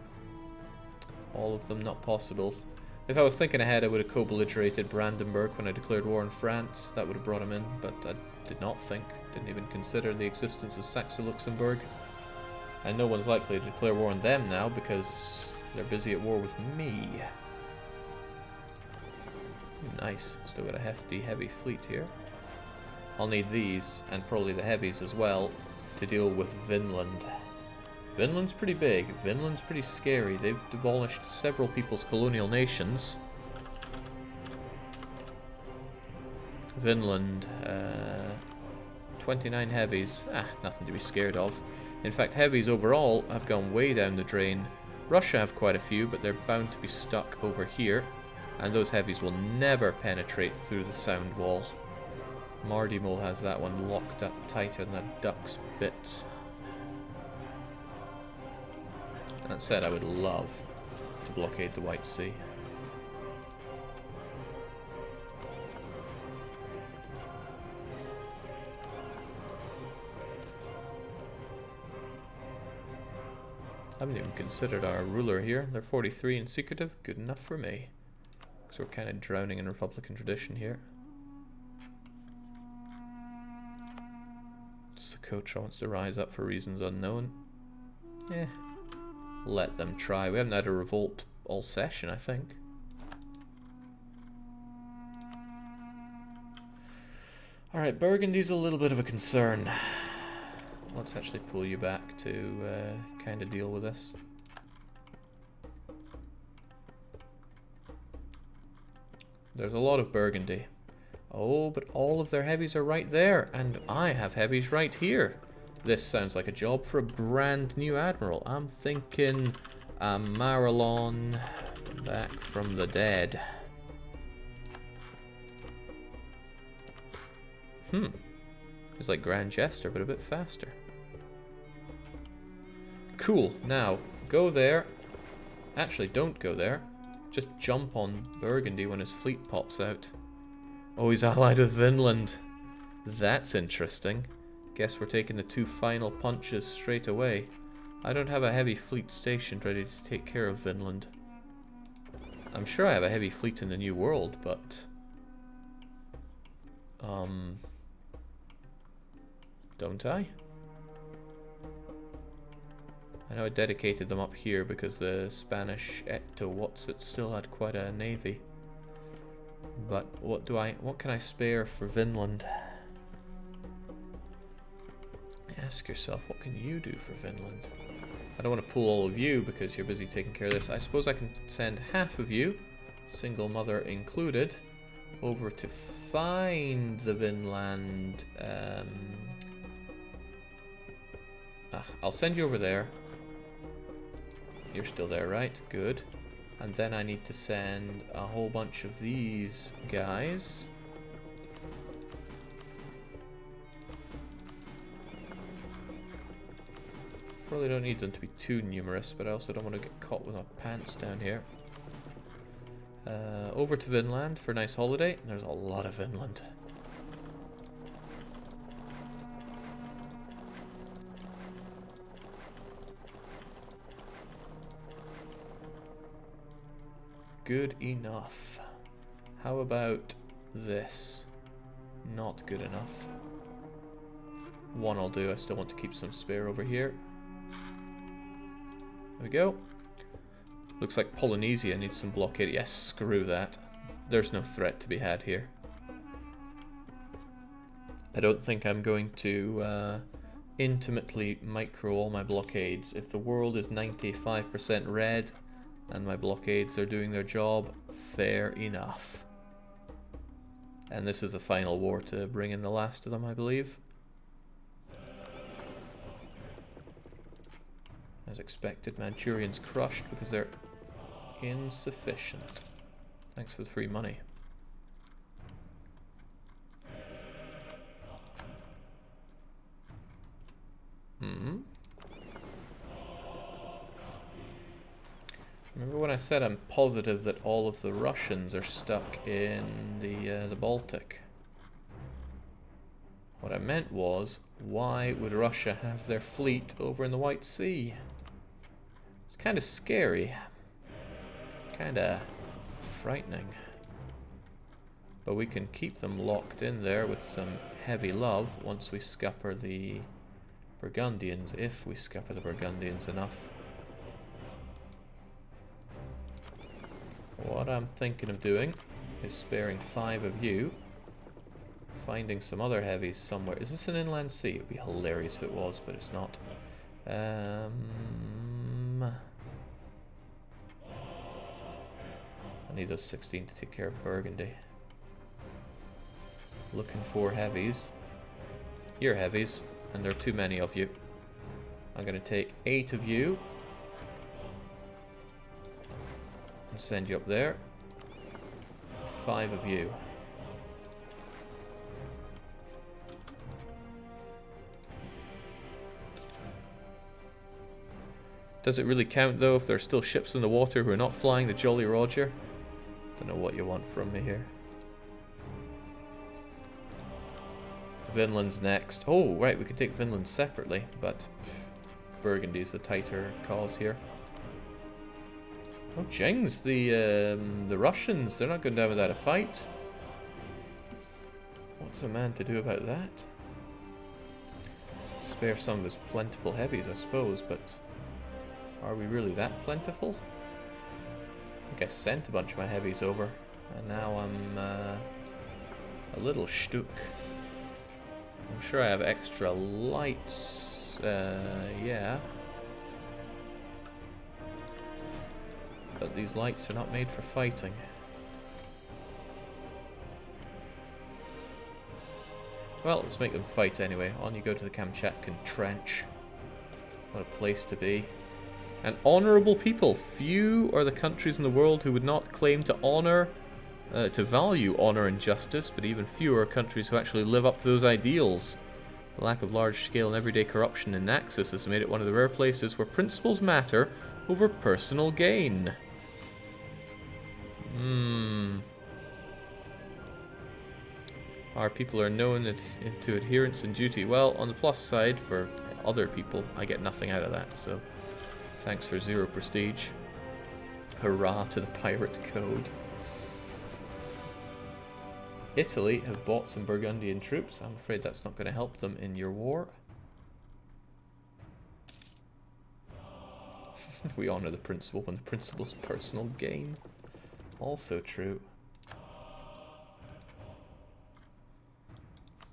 all of them not possible. If I was thinking ahead, I would have co-belligerated Brandenburg when I declared war on France. That would have brought him in, but I did not think, didn't even consider the existence of Saxe-Luxembourg. And no one's likely to declare war on them now because they're busy at war with me. Nice, still got a hefty, heavy fleet here. I'll need these, and probably the heavies as well, to deal with Vinland. Vinland's pretty big, Vinland's pretty scary. They've demolished several people's colonial nations. Vinland, 29 heavies. Nothing to be scared of. In fact, heavies overall have gone way down the drain. Russia have quite a few, but they're bound to be stuck over here. And those heavies will never penetrate through the sound wall. Mardimol has that one locked up tighter than a duck's bits. That said, I would love to blockade the White Sea. I haven't even considered our ruler here. They're 43 and secretive. Good enough for me. Because we're kind of drowning in Republican tradition here. Socotra wants to rise up for reasons unknown. Let them try. We haven't had a revolt all session, I think. Alright, Burgundy's a little bit of a concern. Let's actually pull you back to kind of deal with this. There's a lot of Burgundy. Oh, but all of their heavies are right there, and I have heavies right here. This sounds like a job for a brand new admiral. I'm thinking a Marilon back from the dead. It's like Grand Jester, but a bit faster. Cool. Now, go there. Actually, don't go there. Just jump on Burgundy when his fleet pops out. Oh, he's allied with Vinland. That's interesting. Guess we're taking the 2 final punches straight away. I don't have a heavy fleet stationed ready to take care of Vinland. I'm sure I have a heavy fleet in the New World, but... don't I? I know I dedicated them up here because the Spanish Ecto-What's-It still had quite a navy. But what can I spare for Vinland? Ask yourself, what can you do for Vinland? I don't want to pull all of you because you're busy taking care of this. I suppose I can send half of you, single mother included, over to find the Vinland. I'll send you over there. You're still there, right? Good. And then I need to send a whole bunch of these guys. Probably don't need them to be too numerous, but I also don't want to get caught with my pants down here. Over to Vinland for a nice holiday. There's a lot of Vinland. Good enough. How about this? Not good enough. One I'll do. I still want to keep some spare over here. There we go. Looks like Polynesia needs some blockade. Yes, screw that. There's no threat to be had here. I don't think I'm going to intimately micro all my blockades. If the world is 95% red and my blockades are doing their job, fair enough. And this is the final war to bring in the last of them, I believe. As expected, Manchurian's crushed because they're insufficient. Thanks for the free money. Remember when I said I'm positive that all of the Russians are stuck in the Baltic? What I meant was, why would Russia have their fleet over in the White Sea? It's kind of scary. Kind of frightening. But we can keep them locked in there with some heavy love once we scupper the Burgundians, if we scupper the Burgundians enough. What I'm thinking of doing is sparing 5 of you, finding some other heavies somewhere. Is this an inland sea? It would be hilarious if it was, but it's not. I need those 16 to take care of Burgundy. Looking for heavies. You're heavies, and there are too many of you. I'm going to take 8 of you and send you up there. 5 of you. Does it really count though if there are still ships in the water who are not flying the Jolly Roger? Don't know what you want from me here. Vinland's next. Oh, right, we can take Vinland separately, but Burgundy's the tighter cause here. Oh, Jings, the Russians, they're not going down without a fight. What's a man to do about that? Spare some of his plentiful heavies, I suppose, but are we really that plentiful? I think I sent a bunch of my heavies over, and now I'm a little shtuk. I'm sure I have extra lights, yeah. But these lights are not made for fighting. Well, let's make them fight anyway. On you go to the Kamchatkan Trench. What a place to be. And honourable people. Few are the countries in the world who would not claim to honour, to value honour and justice, but even fewer are countries who actually live up to those ideals. The lack of large-scale and everyday corruption in Naxos has made it one of the rare places where principles matter over personal gain. Our people are known to adherence and duty. Well, on the plus side, for other people, I get nothing out of that, so thanks for 0 prestige. Hurrah to the pirate code. Italy have bought some Burgundian troops. I'm afraid that's not going to help them in your war. We honour the principle when the principle's personal gain. Also true.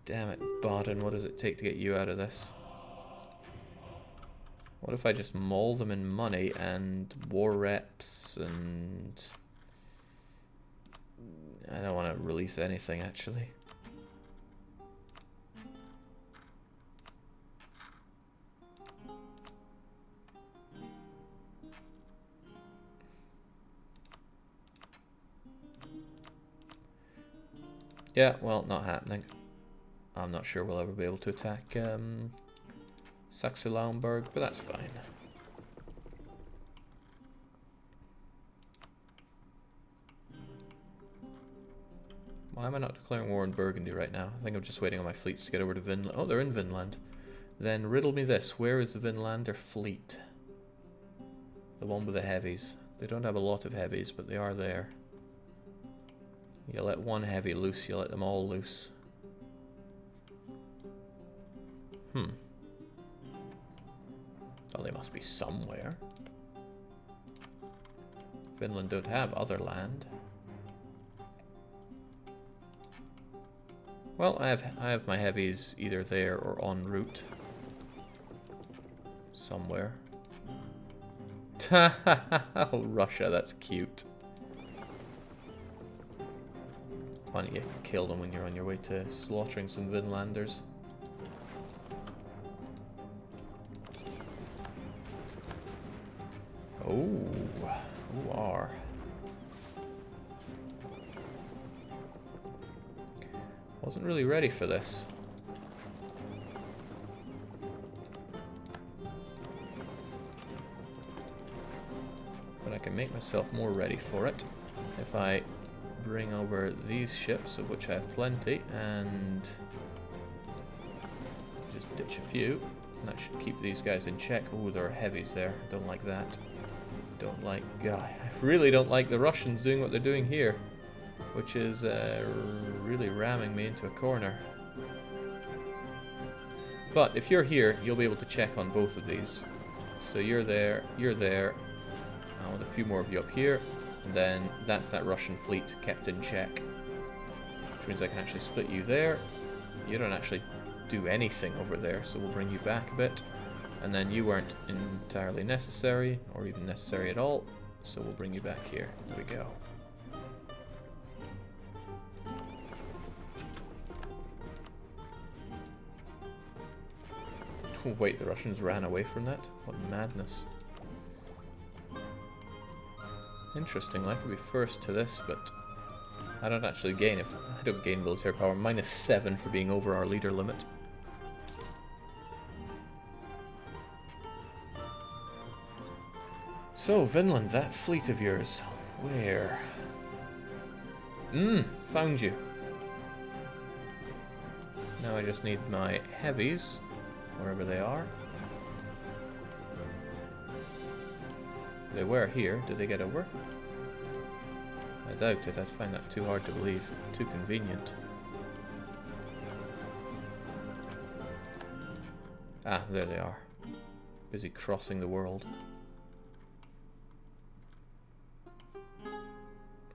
Damn it, Baden, what does it take to get you out of this? What if I just maul them in money and war reps and... I don't want to release anything, actually. Yeah, well, not happening. I'm not sure we'll ever be able to attack Saxe-Lauenburg, but that's fine. Why am I not declaring war on Burgundy right now? I think I'm just waiting on my fleets to get over to Vinland. Oh, they're in Vinland. Then riddle me this. Where is the Vinlander fleet? The one with the heavies. They don't have a lot of heavies, but they are there. You let one heavy loose, you let them all loose. Well, they must be somewhere. Finland don't have other land. Well, I have my heavies either there or en route. Somewhere. Oh, Russia, that's cute. Why don't you kill them when you're on your way to slaughtering some Vinlanders? Oh, who are? Wasn't really ready for this. But I can make myself more ready for it if I bring over these ships, of which I have plenty, and just ditch a few. And that should keep these guys in check. Oh, there are heavies there. Don't like that. Don't like... I really don't like the Russians doing what they're doing here, which is really ramming me into a corner. But if you're here, you'll be able to check on both of these. So you're there, I want a few more of you up here, and then that's that Russian fleet kept in check. Which means I can actually split you there. You don't actually do anything over there, so we'll bring you back a bit. And then you weren't entirely necessary, or even necessary at all, so we'll bring you back here. There we go. Oh, wait, the Russians ran away from that? What madness. Interesting, I could be first to this, but I don't actually gain if I don't gain military power. -7 for being over our leader limit. So, Vinland, that fleet of yours. Where? Found you. Now I just need my heavies, wherever they are. They were here. Did they get over? I doubt it. I'd find that too hard to believe. Too convenient. Ah, there they are. Busy crossing the world.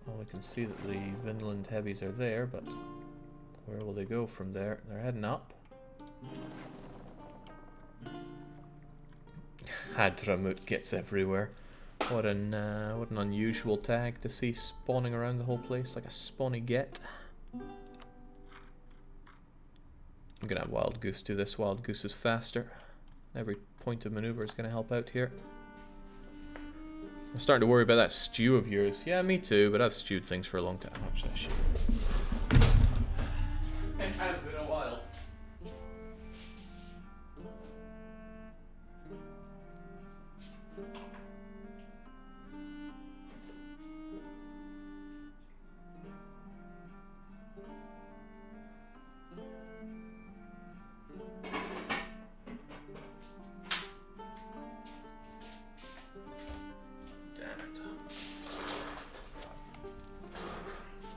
Well, we can see that the Vinland heavies are there, but where will they go from there? They're heading up. Hadramut gets everywhere. What an unusual tag to see spawning around the whole place like a spawny get. I'm going to have Wild Goose do this. Wild Goose is faster. Every point of maneuver is going to help out here. I'm starting to worry about that stew of yours. Yeah, me too, but I've stewed things for a long time. Watch that shit. It has been a while.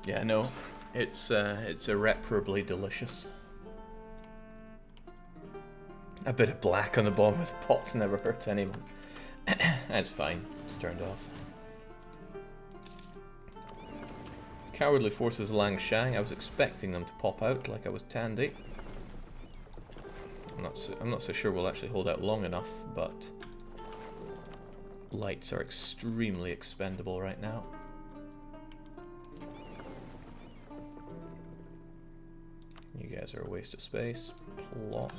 Yeah, no, it's irreparably delicious. A bit of black on the bottom of the pot's never hurt anyone. That's fine, it's turned off. Cowardly forces Langshang. I was expecting them to pop out like I was Tandy. I'm not so sure we'll actually hold out long enough, but lights are extremely expendable right now. You guys are a waste of space. Plop.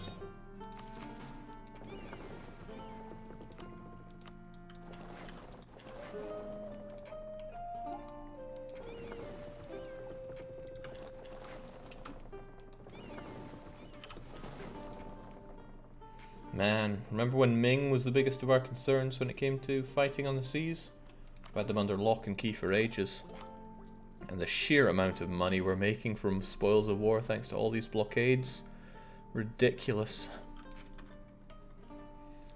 Man, remember when Ming was the biggest of our concerns when it came to fighting on the seas? We've had them under lock and key for ages. And the sheer amount of money we're making from spoils of war thanks to all these blockades. Ridiculous.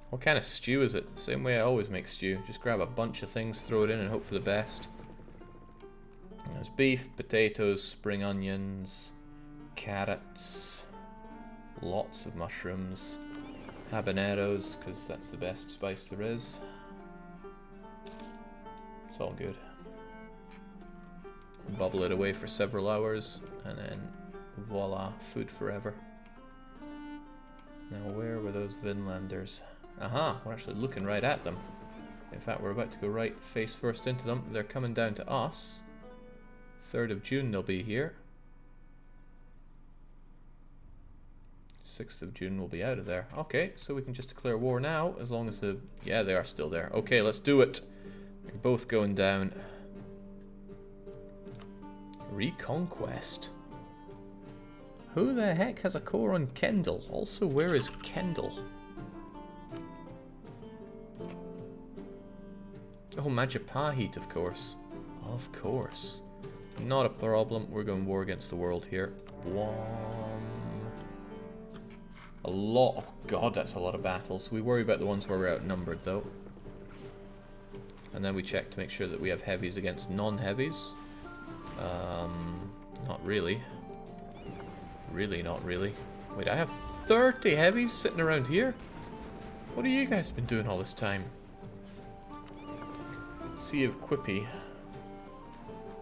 What kind of stew is it? Same way I always make stew. Just grab a bunch of things, throw it in and hope for the best. There's beef, potatoes, spring onions, carrots, lots of mushrooms, habaneros, because that's the best spice there is. It's all good. Bubble it away for several hours, and then voila, food forever. Now where were those Vinlanders? Aha, we're actually looking right at them. In fact, we're about to go right face first into them. They're coming down to us. 3rd of June they'll be here. 6th of June we'll be out of there. Okay, so we can just declare war now, as long as the... Yeah, they are still there. Okay, let's do it. They're both going down. Reconquest. Who the heck has a core on Kendall? Also, where is Kendall? Oh, Majapahit, of course. Of course. Not a problem. We're going war against the world here. A lot. Oh god, that's a lot of battles. We worry about the ones where we're outnumbered, though. And then we check to make sure that we have heavies against non-heavies. Not really. Really not really. Wait, I have 30 heavies sitting around here? What have you guys been doing all this time? Sea of Quippy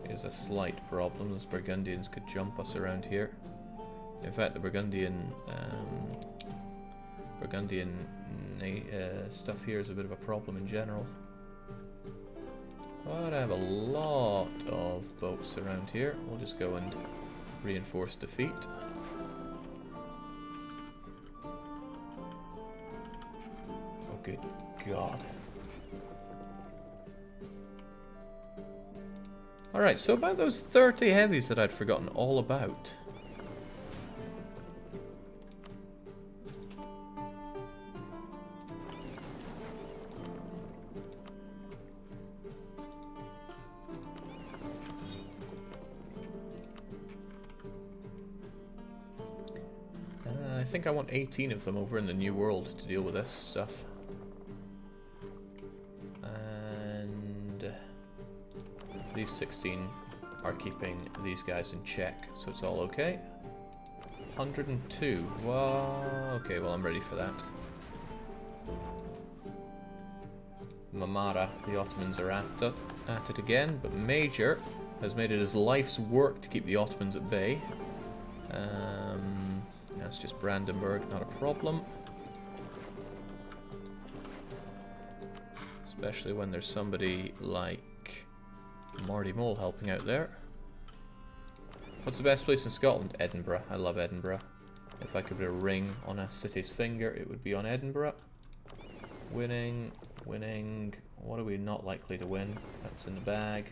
is a slight problem. Those Burgundians could jump us around here. In fact, the Burgundian stuff here is a bit of a problem in general. But I have a lot of boats around here. We'll just go and reinforce defeat. Oh, good God. Alright, so about those 30 heavies that I'd forgotten all about. I think I want 18 of them over in the New World to deal with this stuff. And these 16 are keeping these guys in check, so it's all okay. 102. Well, okay, well I'm ready for that. Mamara, the Ottomans are at it again, but Major has made it his life's work to keep the Ottomans at bay. That's just Brandenburg, not a problem. Especially when there's somebody like Marty Mole helping out there. What's the best place in Scotland? Edinburgh. I love Edinburgh. If I could put a ring on a city's finger, it would be on Edinburgh. Winning, winning. What are we not likely to win? That's in the bag.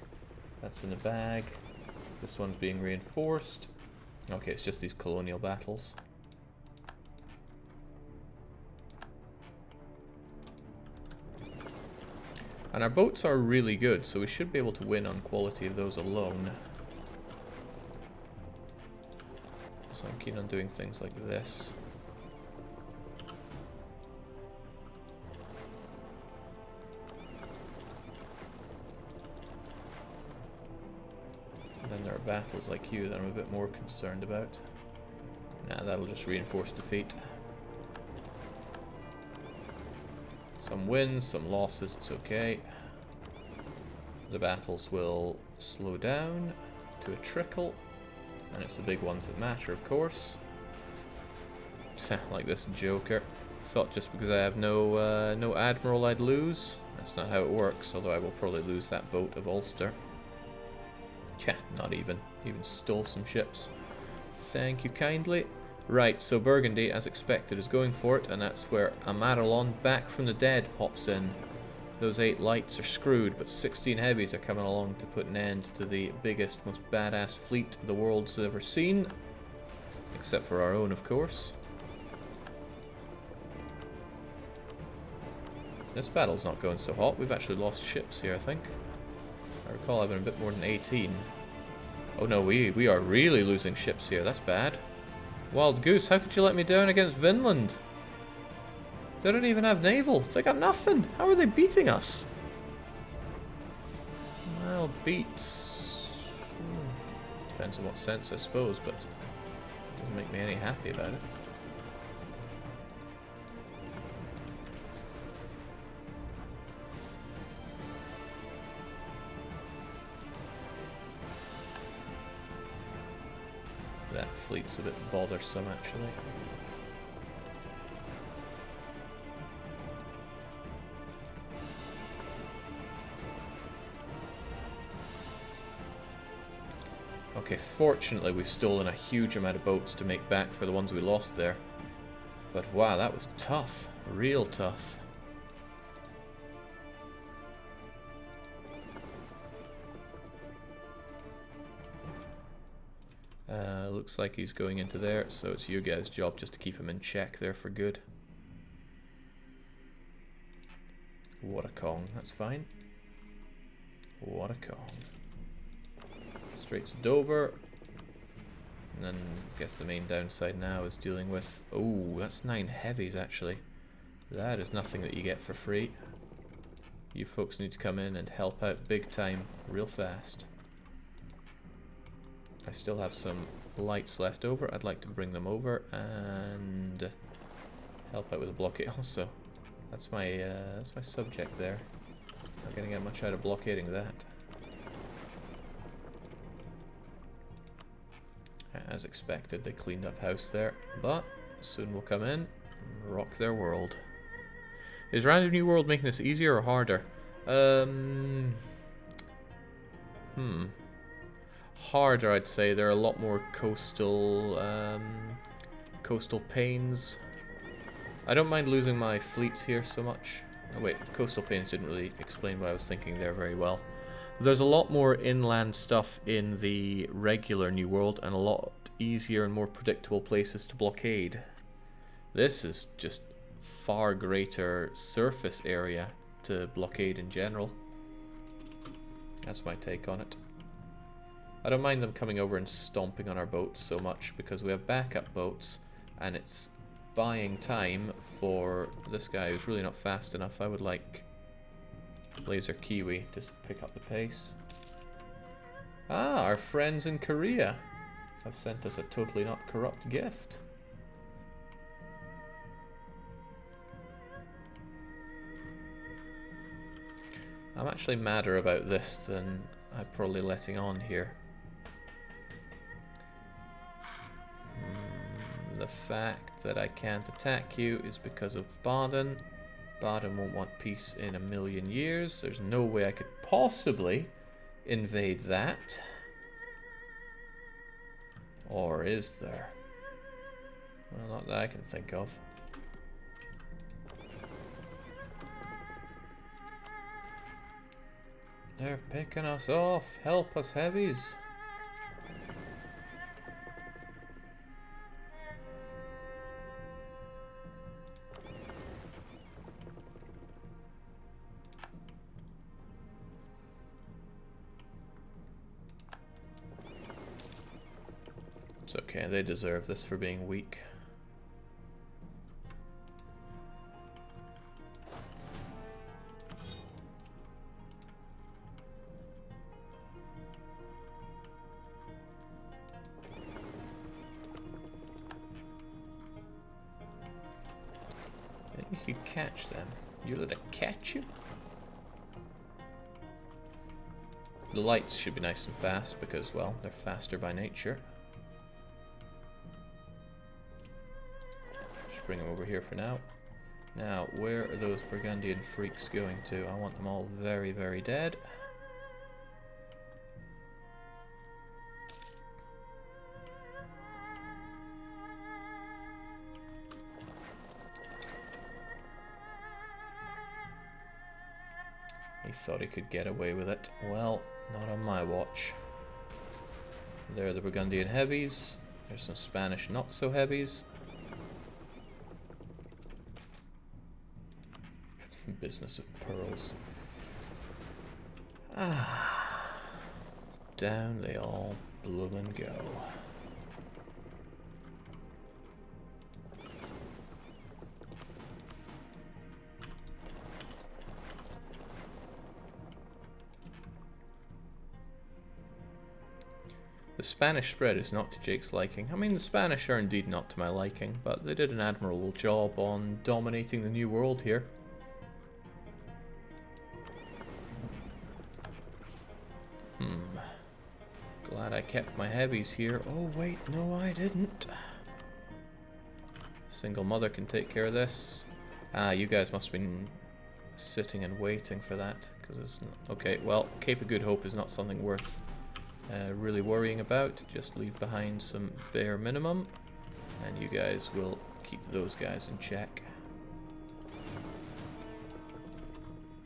That's in the bag. This one's being reinforced. Okay, it's just these colonial battles. And our boats are really good, so we should be able to win on quality of those alone. So I'm keen on doing things like this. And then there are battles like you that I'm a bit more concerned about. Nah, that'll just reinforce defeat. Some wins, some losses, it's okay. The battles will slow down to a trickle, and it's the big ones that matter, of course. Like this Joker. Thought just because I have no admiral I'd lose. That's not how it works, although I will probably lose that boat of Ulster. Yeah, not even. Even stole some ships. Thank you kindly. Right, so Burgundy, as expected, is going for it, and that's where Amarylon, back from the dead, pops in. Those 8 lights are screwed, but 16 heavies are coming along to put an end to the biggest, most badass fleet the world's ever seen. Except for our own, of course. This battle's not going so hot. We've actually lost ships here, I think. I recall having a bit more than 18. Oh no, we are really losing ships here. That's bad. Wild Goose, how could you let me down against Vinland? They don't even have naval. They got nothing. How are they beating us? Well, depends on what sense, I suppose, but it doesn't make me any happy about it. That fleet's a bit bothersome, actually. Okay, fortunately we've stolen a huge amount of boats to make back for the ones we lost there. But wow, that was tough. Real tough. Looks like he's going into there, so it's you guys' job just to keep him in check there for good. What a Kong, that's fine. What a Kong. Straits of Dover. And then I guess the main downside now is dealing with... Oh, that's 9 heavies actually. That is nothing that you get for free. You folks need to come in and help out big time, real fast. I still have some lights left over. I'd like to bring them over and help out with the blockade also. That's my subject there. Not gonna get much out of blockading that. As expected, they cleaned up house there, but soon we'll come in and rock their world. Is Random New World making this easier or harder? Harder, I'd say. There are a lot more coastal pains. I don't mind losing my fleets here so much. Oh wait, coastal pains didn't really explain what I was thinking there very well. There's a lot more inland stuff in the regular New World and a lot easier and more predictable places to blockade. This is just far greater surface area to blockade in general. That's my take on it. I don't mind them coming over and stomping on our boats so much because we have backup boats and it's buying time for this guy who's really not fast enough. I would like Laser Kiwi to pick up the pace. Ah, our friends in Korea have sent us a totally not corrupt gift. I'm actually madder about this than I'm probably letting on here. The fact that I can't attack you is because of Baden. Baden won't want peace in a million years. There's no way I could possibly invade that. Or is there? Well, not that I can think of. They're picking us off. Help us, heavies. It's okay, they deserve this for being weak. You could catch them. You let it catch you? The lights should be nice and fast because, well, they're faster by nature. Just bring them over here for now. Now, where are those Burgundian freaks going to? I want them all very, very dead. He thought he could get away with it. Well, not on my watch. There are the Burgundian heavies. There's some Spanish not-so-heavies. Business of pearls. Ah. Down they all bloomin' go. The Spanish spread is not to Jake's liking. I mean, the Spanish are indeed not to my liking, but they did an admirable job on dominating the New World here. Glad I kept my heavies here. Oh wait, no I didn't. Single mother can take care of this. Ah, you guys must have been sitting and waiting for that. Because it's not... Okay, well, Cape of Good Hope is not something worth really worrying about. Just leave behind some bare minimum, and you guys will keep those guys in check.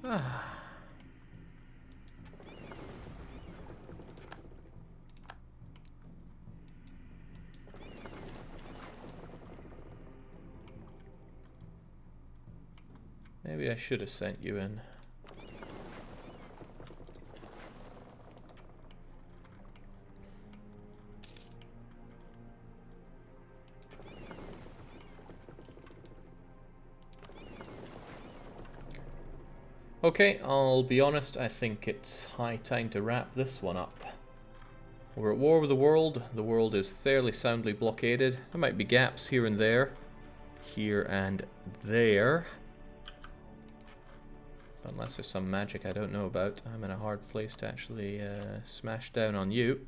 Ah. Maybe I should have sent you in. Okay, I'll be honest, I think it's high time to wrap this one up. We're at war with the world is fairly soundly blockaded. There might be gaps here and there, here and there. Unless there's some magic I don't know about. I'm in a hard place to actually smash down on you.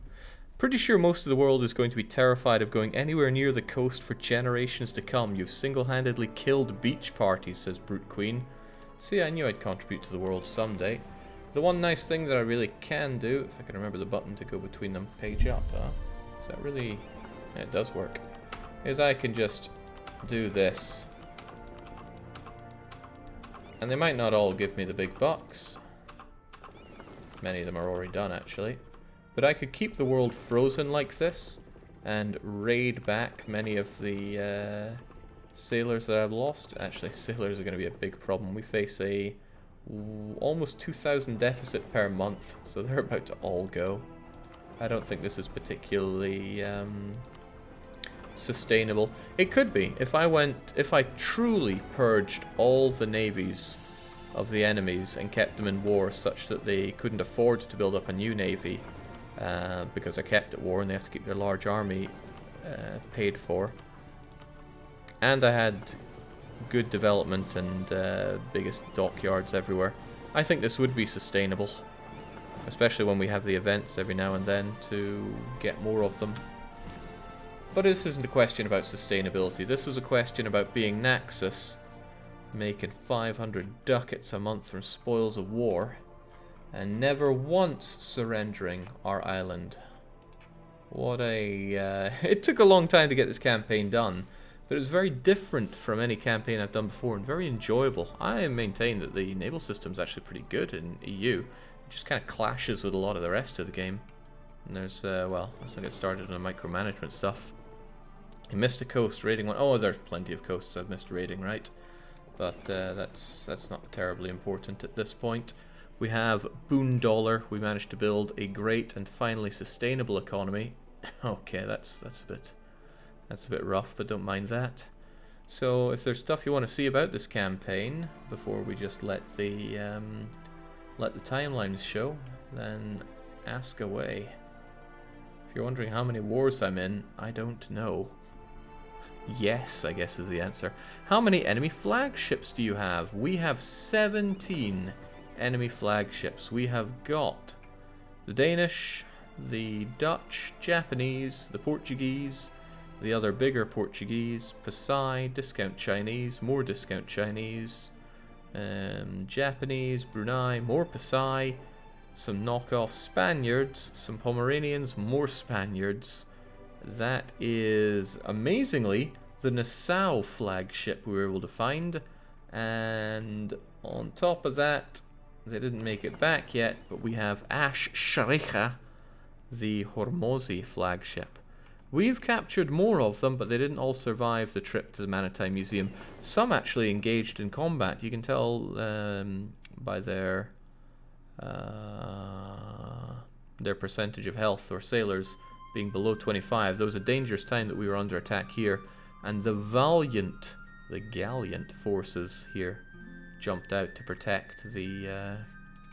Pretty sure most of the world is going to be terrified of going anywhere near the coast for generations to come. You've single-handedly killed beach parties, says Brute Queen. See, I knew I'd contribute to the world someday. The one nice thing that I really can do, if I can remember the button to go between them, page up, huh? Is that really... Yeah, it does work. Is I can just do this. And they might not all give me the big bucks. Many of them are already done, actually. But I could keep the world frozen like this and raid back many of the sailors that I've lost. Actually, sailors are going to be a big problem. We face a almost 2,000 deficit per month, so they're about to all go. I don't think this is particularly sustainable. It could be. If I truly purged all the navies of the enemies and kept them in war such that they couldn't afford to build up a new navy because they're kept at war and they have to keep their large army paid for, and I had good development and biggest dockyards everywhere, I think this would be sustainable, especially when we have the events every now and then to get more of them. But this isn't a question about sustainability. This is a question about being Naxos, making 500 ducats a month from spoils of war, and never once surrendering our island. What a... it took a long time to get this campaign done, But it was very different from any campaign I've done before and very enjoyable. I maintain that the naval system is actually pretty good in EU. It just kind of clashes with a lot of the rest of the game. And there's, well, let's not get started on the micromanagement stuff. You missed a coast, raiding one. Oh, there's plenty of coasts I've missed raiding, right? But that's not terribly important at this point. We have Boondollar. We managed to build a great and finally sustainable economy. Okay, that's a bit rough, but don't mind that. So if there's stuff you want to see about this campaign before we just let the timelines show, then ask away. If you're wondering how many wars I'm in, I don't know. Yes, I guess is the answer. How many enemy flagships do you have? We have 17 enemy flagships. We have got the Danish, the Dutch, Japanese, the Portuguese, the other bigger Portuguese, Pasai, discount Chinese, more discount Chinese, Japanese, Brunei, more Pasai, some knockoff Spaniards, some Pomeranians, more Spaniards. That is, amazingly, the Nassau flagship we were able to find. And on top of that, they didn't make it back yet, but we have Ash Sharicha, the Hormozi flagship. We've captured more of them, but they didn't all survive the trip to the Maritime Museum. Some actually engaged in combat. You can tell by their percentage of health, or sailors being below 25. There was a dangerous time that we were under attack here, and the gallant forces here jumped out to protect the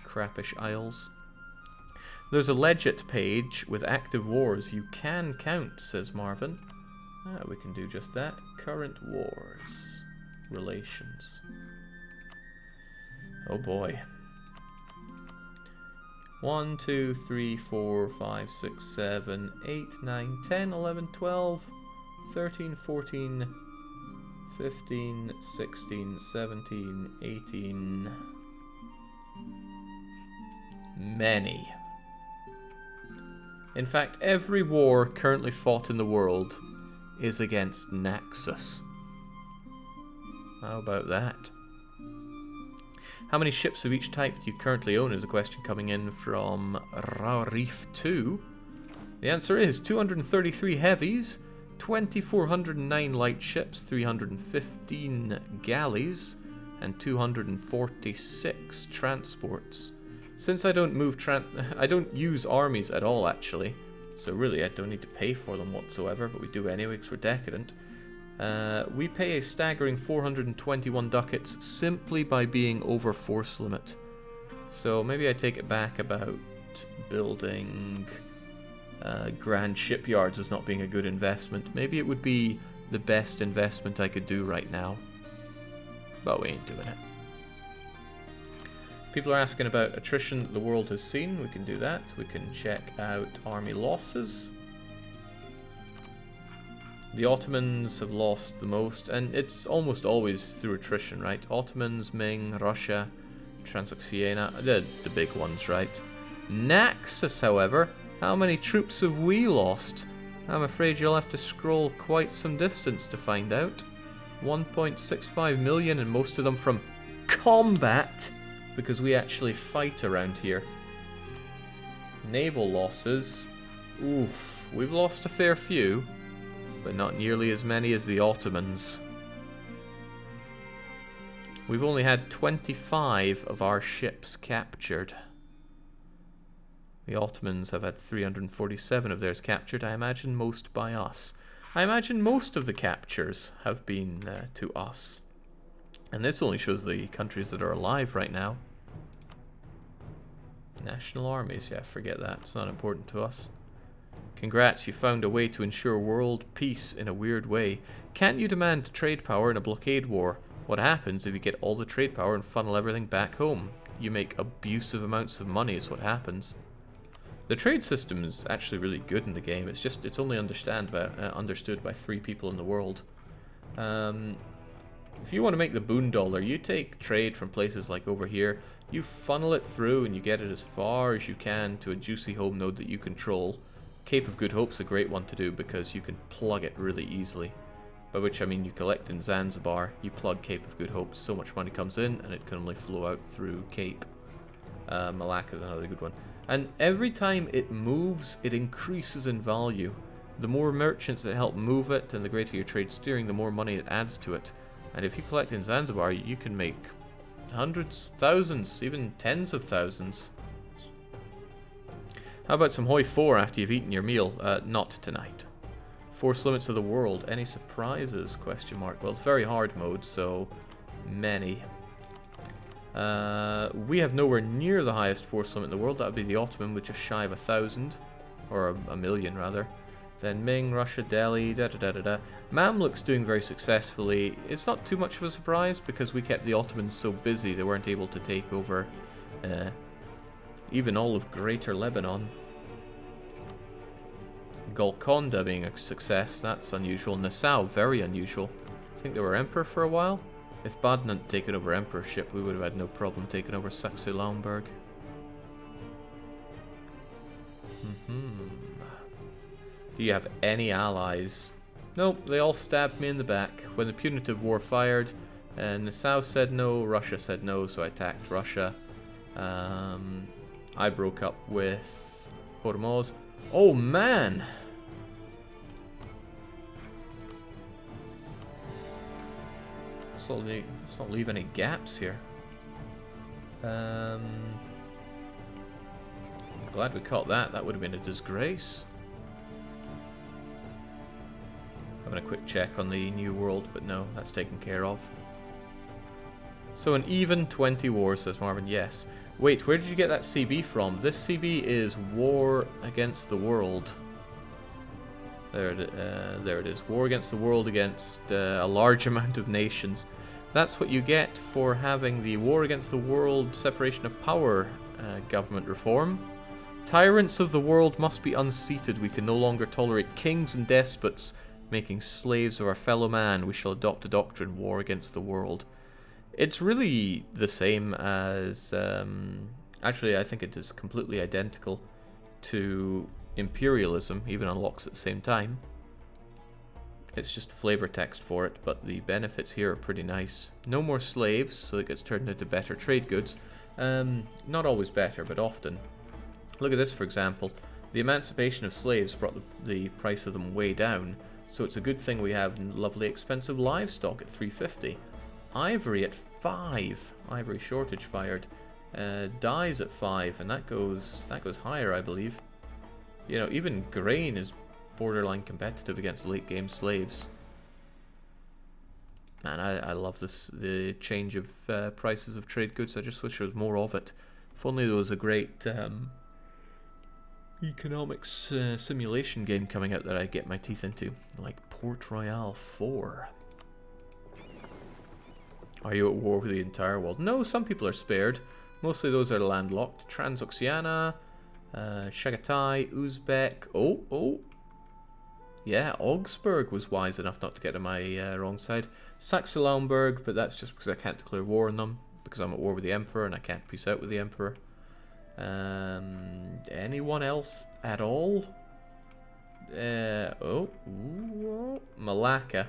Crappish Isles. There's a legit page with active wars you can count, says Marvin. We can do just that. Current wars. Relations. Oh boy. 1, 2, 3, 4, 5, 6, 7, 8, 9, 10, 11, 12, 13, 14, 15, 16, 17, 18. Many. In fact, every war currently fought in the world is against Naxos. How about that? How many ships of each type do you currently own is a question coming in from Raurif 2. The answer is 233 heavies, 2,409 light ships, 315 galleys, and 246 transports. Since I don't I don't use armies at all, actually, so really I don't need to pay for them whatsoever, but we do anyway because we're decadent. We pay a staggering 421 ducats simply by being over force limit. So maybe I take it back about building grand shipyards as not being a good investment. Maybe it would be the best investment I could do right now. But we ain't doing it. People are asking about attrition that the world has seen. We can do that. We can check out army losses. The Ottomans have lost the most, and it's almost always through attrition, right? Ottomans, Ming, Russia, Transoxiana, the big ones, right? Naxos, however, how many troops have we lost? I'm afraid you'll have to scroll quite some distance to find out. 1.65 million, and most of them from combat, because we actually fight around here. Naval losses. Oof, we've lost a fair few, but not nearly as many as the Ottomans. We've only had 25 of our ships captured. The Ottomans have had 347 of theirs captured, I imagine most by us. I imagine most of the captures have been to us. And this only shows the countries that are alive right now. National armies, yeah, forget that. It's not important to us. Congrats, you found a way to ensure world peace in a weird way. Can't you demand trade power in a blockade war? What happens if you get all the trade power and funnel everything back home? You make abusive amounts of money is what happens. The trade system is actually really good in the game. It's just, it's only understood by 3 people in the world. If you want to make the Boondollar, you take trade from places like over here, you funnel it through and you get it as far as you can to a juicy home node that you control. Cape of Good Hope's a great one to do because you can plug it really easily. By which I mean you collect in Zanzibar, you plug Cape of Good Hope, so much money comes in, and it can only flow out through Cape. Malacca is another good one. And every time it moves, it increases in value. The more merchants that help move it, and the greater your trade steering, the more money it adds to it. And if you collect in Zanzibar, you can make hundreds, thousands, even tens of thousands. How about some Hoi 4 after you've eaten your meal? Not tonight. Force limits of the world. Any surprises? Question mark. Well, it's very hard mode, so many. We have nowhere near the highest force limit in the world. That would be the Ottoman, with just shy of 1,000. Or a million, rather. Then Ming, Russia, Delhi, da-da-da-da-da. Mamluks doing very successfully. It's not too much of a surprise, because we kept the Ottomans so busy they weren't able to take over even all of Greater Lebanon. Golconda being a success, that's unusual. Nassau, very unusual. I think they were emperor for a while. If Baden hadn't taken over emperorship, we would have had no problem taking over Saxe-Lauenburg. Do you have any allies? Nope, they all stabbed me in the back. When the punitive war fired, Nassau said no, Russia said no, so I attacked Russia. I broke up with Hormuz. Oh man! Let's not leave any gaps here. I'm glad we caught that. That would have been a disgrace. Having a quick check on the New World, but no, that's taken care of. So an even 20 wars, says Marvin. Yes. Wait, where did you get that CB from? This CB is War Against the World. There it is. War Against the World against a large amount of nations. That's what you get for having the War Against the World Separation of Power government reform. Tyrants of the world must be unseated. We can no longer tolerate kings and despots making slaves of our fellow man. We shall adopt a doctrine, War Against the World. It's really the same as... actually, I think it is completely identical to imperialism, even unlocks at the same time. It's just flavor text for it, but the benefits here are pretty nice. No more slaves, so it gets turned into better trade goods. Not always better, but often. Look at this, for example. The emancipation of slaves brought the price of them way down, so it's a good thing we have lovely expensive livestock at 350. Ivory at 5. Ivory shortage fired. Dyes at 5, and that goes higher, I believe. You know, even grain is borderline competitive against late game slaves. Man, I love this, the change of prices of trade goods. I just wish there was more of it. If only there was a great economics simulation game coming out that I get my teeth into, like Port Royale 4. Are you at war with the entire world? No, some people are spared. Mostly those are landlocked. Transoxiana, Chagatai, Uzbek. Oh. Yeah, Augsburg was wise enough not to get on my wrong side. Saxe-Lauenburg, but that's just because I can't declare war on them, because I'm at war with the Emperor and I can't peace out with the Emperor. Anyone else at all? Malacca.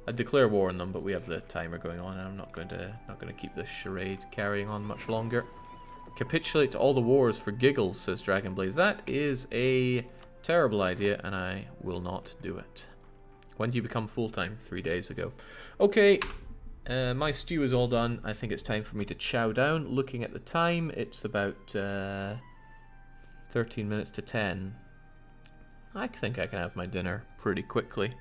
I'd declare war on them, but we have the timer going on, and I'm not going to keep this charade carrying on much longer. Capitulate to all the wars for giggles, says Dragonblaze. That is a terrible idea, and I will not do it. When do you become full-time? 3 days ago. Okay, my stew is all done. I think it's time for me to chow down. Looking at the time, it's about 13 minutes to 10. I think I can have my dinner pretty quickly.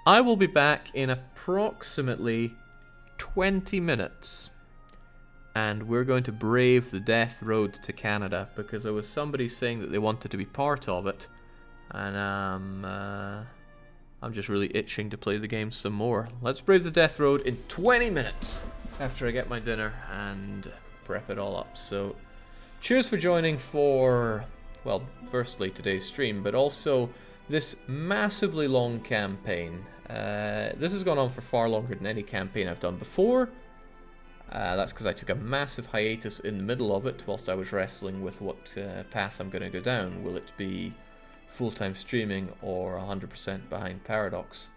I will be back in approximately 20 minutes. And we're going to brave the death road to Canada, because there was somebody saying that they wanted to be part of it. And I'm just really itching to play the game some more. Let's brave the death road in 20 minutes after I get my dinner and prep it all up. So, cheers for joining for, well, firstly today's stream, but also this massively long campaign. This has gone on for far longer than any campaign I've done before. That's because I took a massive hiatus in the middle of it whilst I was wrestling with what path I'm going to go down. Will it be full-time streaming or 100% behind Paradox?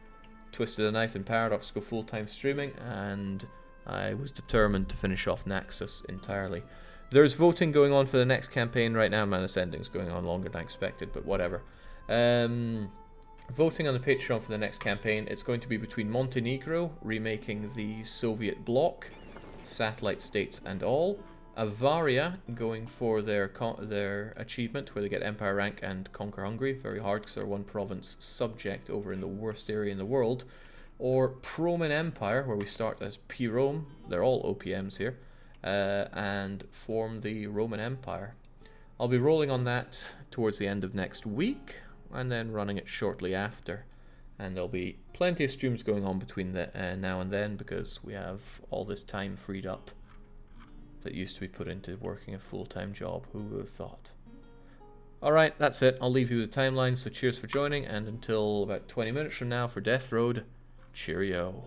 Twisted a Knife and Paradox go full-time streaming, and I was determined to finish off Naxos entirely. There's voting going on for the next campaign right now. Man, this ending's going on longer than I expected, but whatever. Voting on the Patreon for the next campaign, it's going to be between Montenegro, remaking the Soviet bloc, satellite states and all, Avaria going for their achievement where they get Empire rank and conquer Hungary, very hard because they're one province subject over in the worst area in the world, or Roman Empire where we start as P-Rome, they're all OPMs here, and form the Roman Empire. I'll be rolling on that towards the end of next week and then running it shortly after, and there'll be plenty of streams going on between now and then because we have all this time freed up that used to be put into working a full-time job. Who would have thought? Alright, that's it. I'll leave you with the timeline, so cheers for joining, and until about 20 minutes from now for Death Road, cheerio.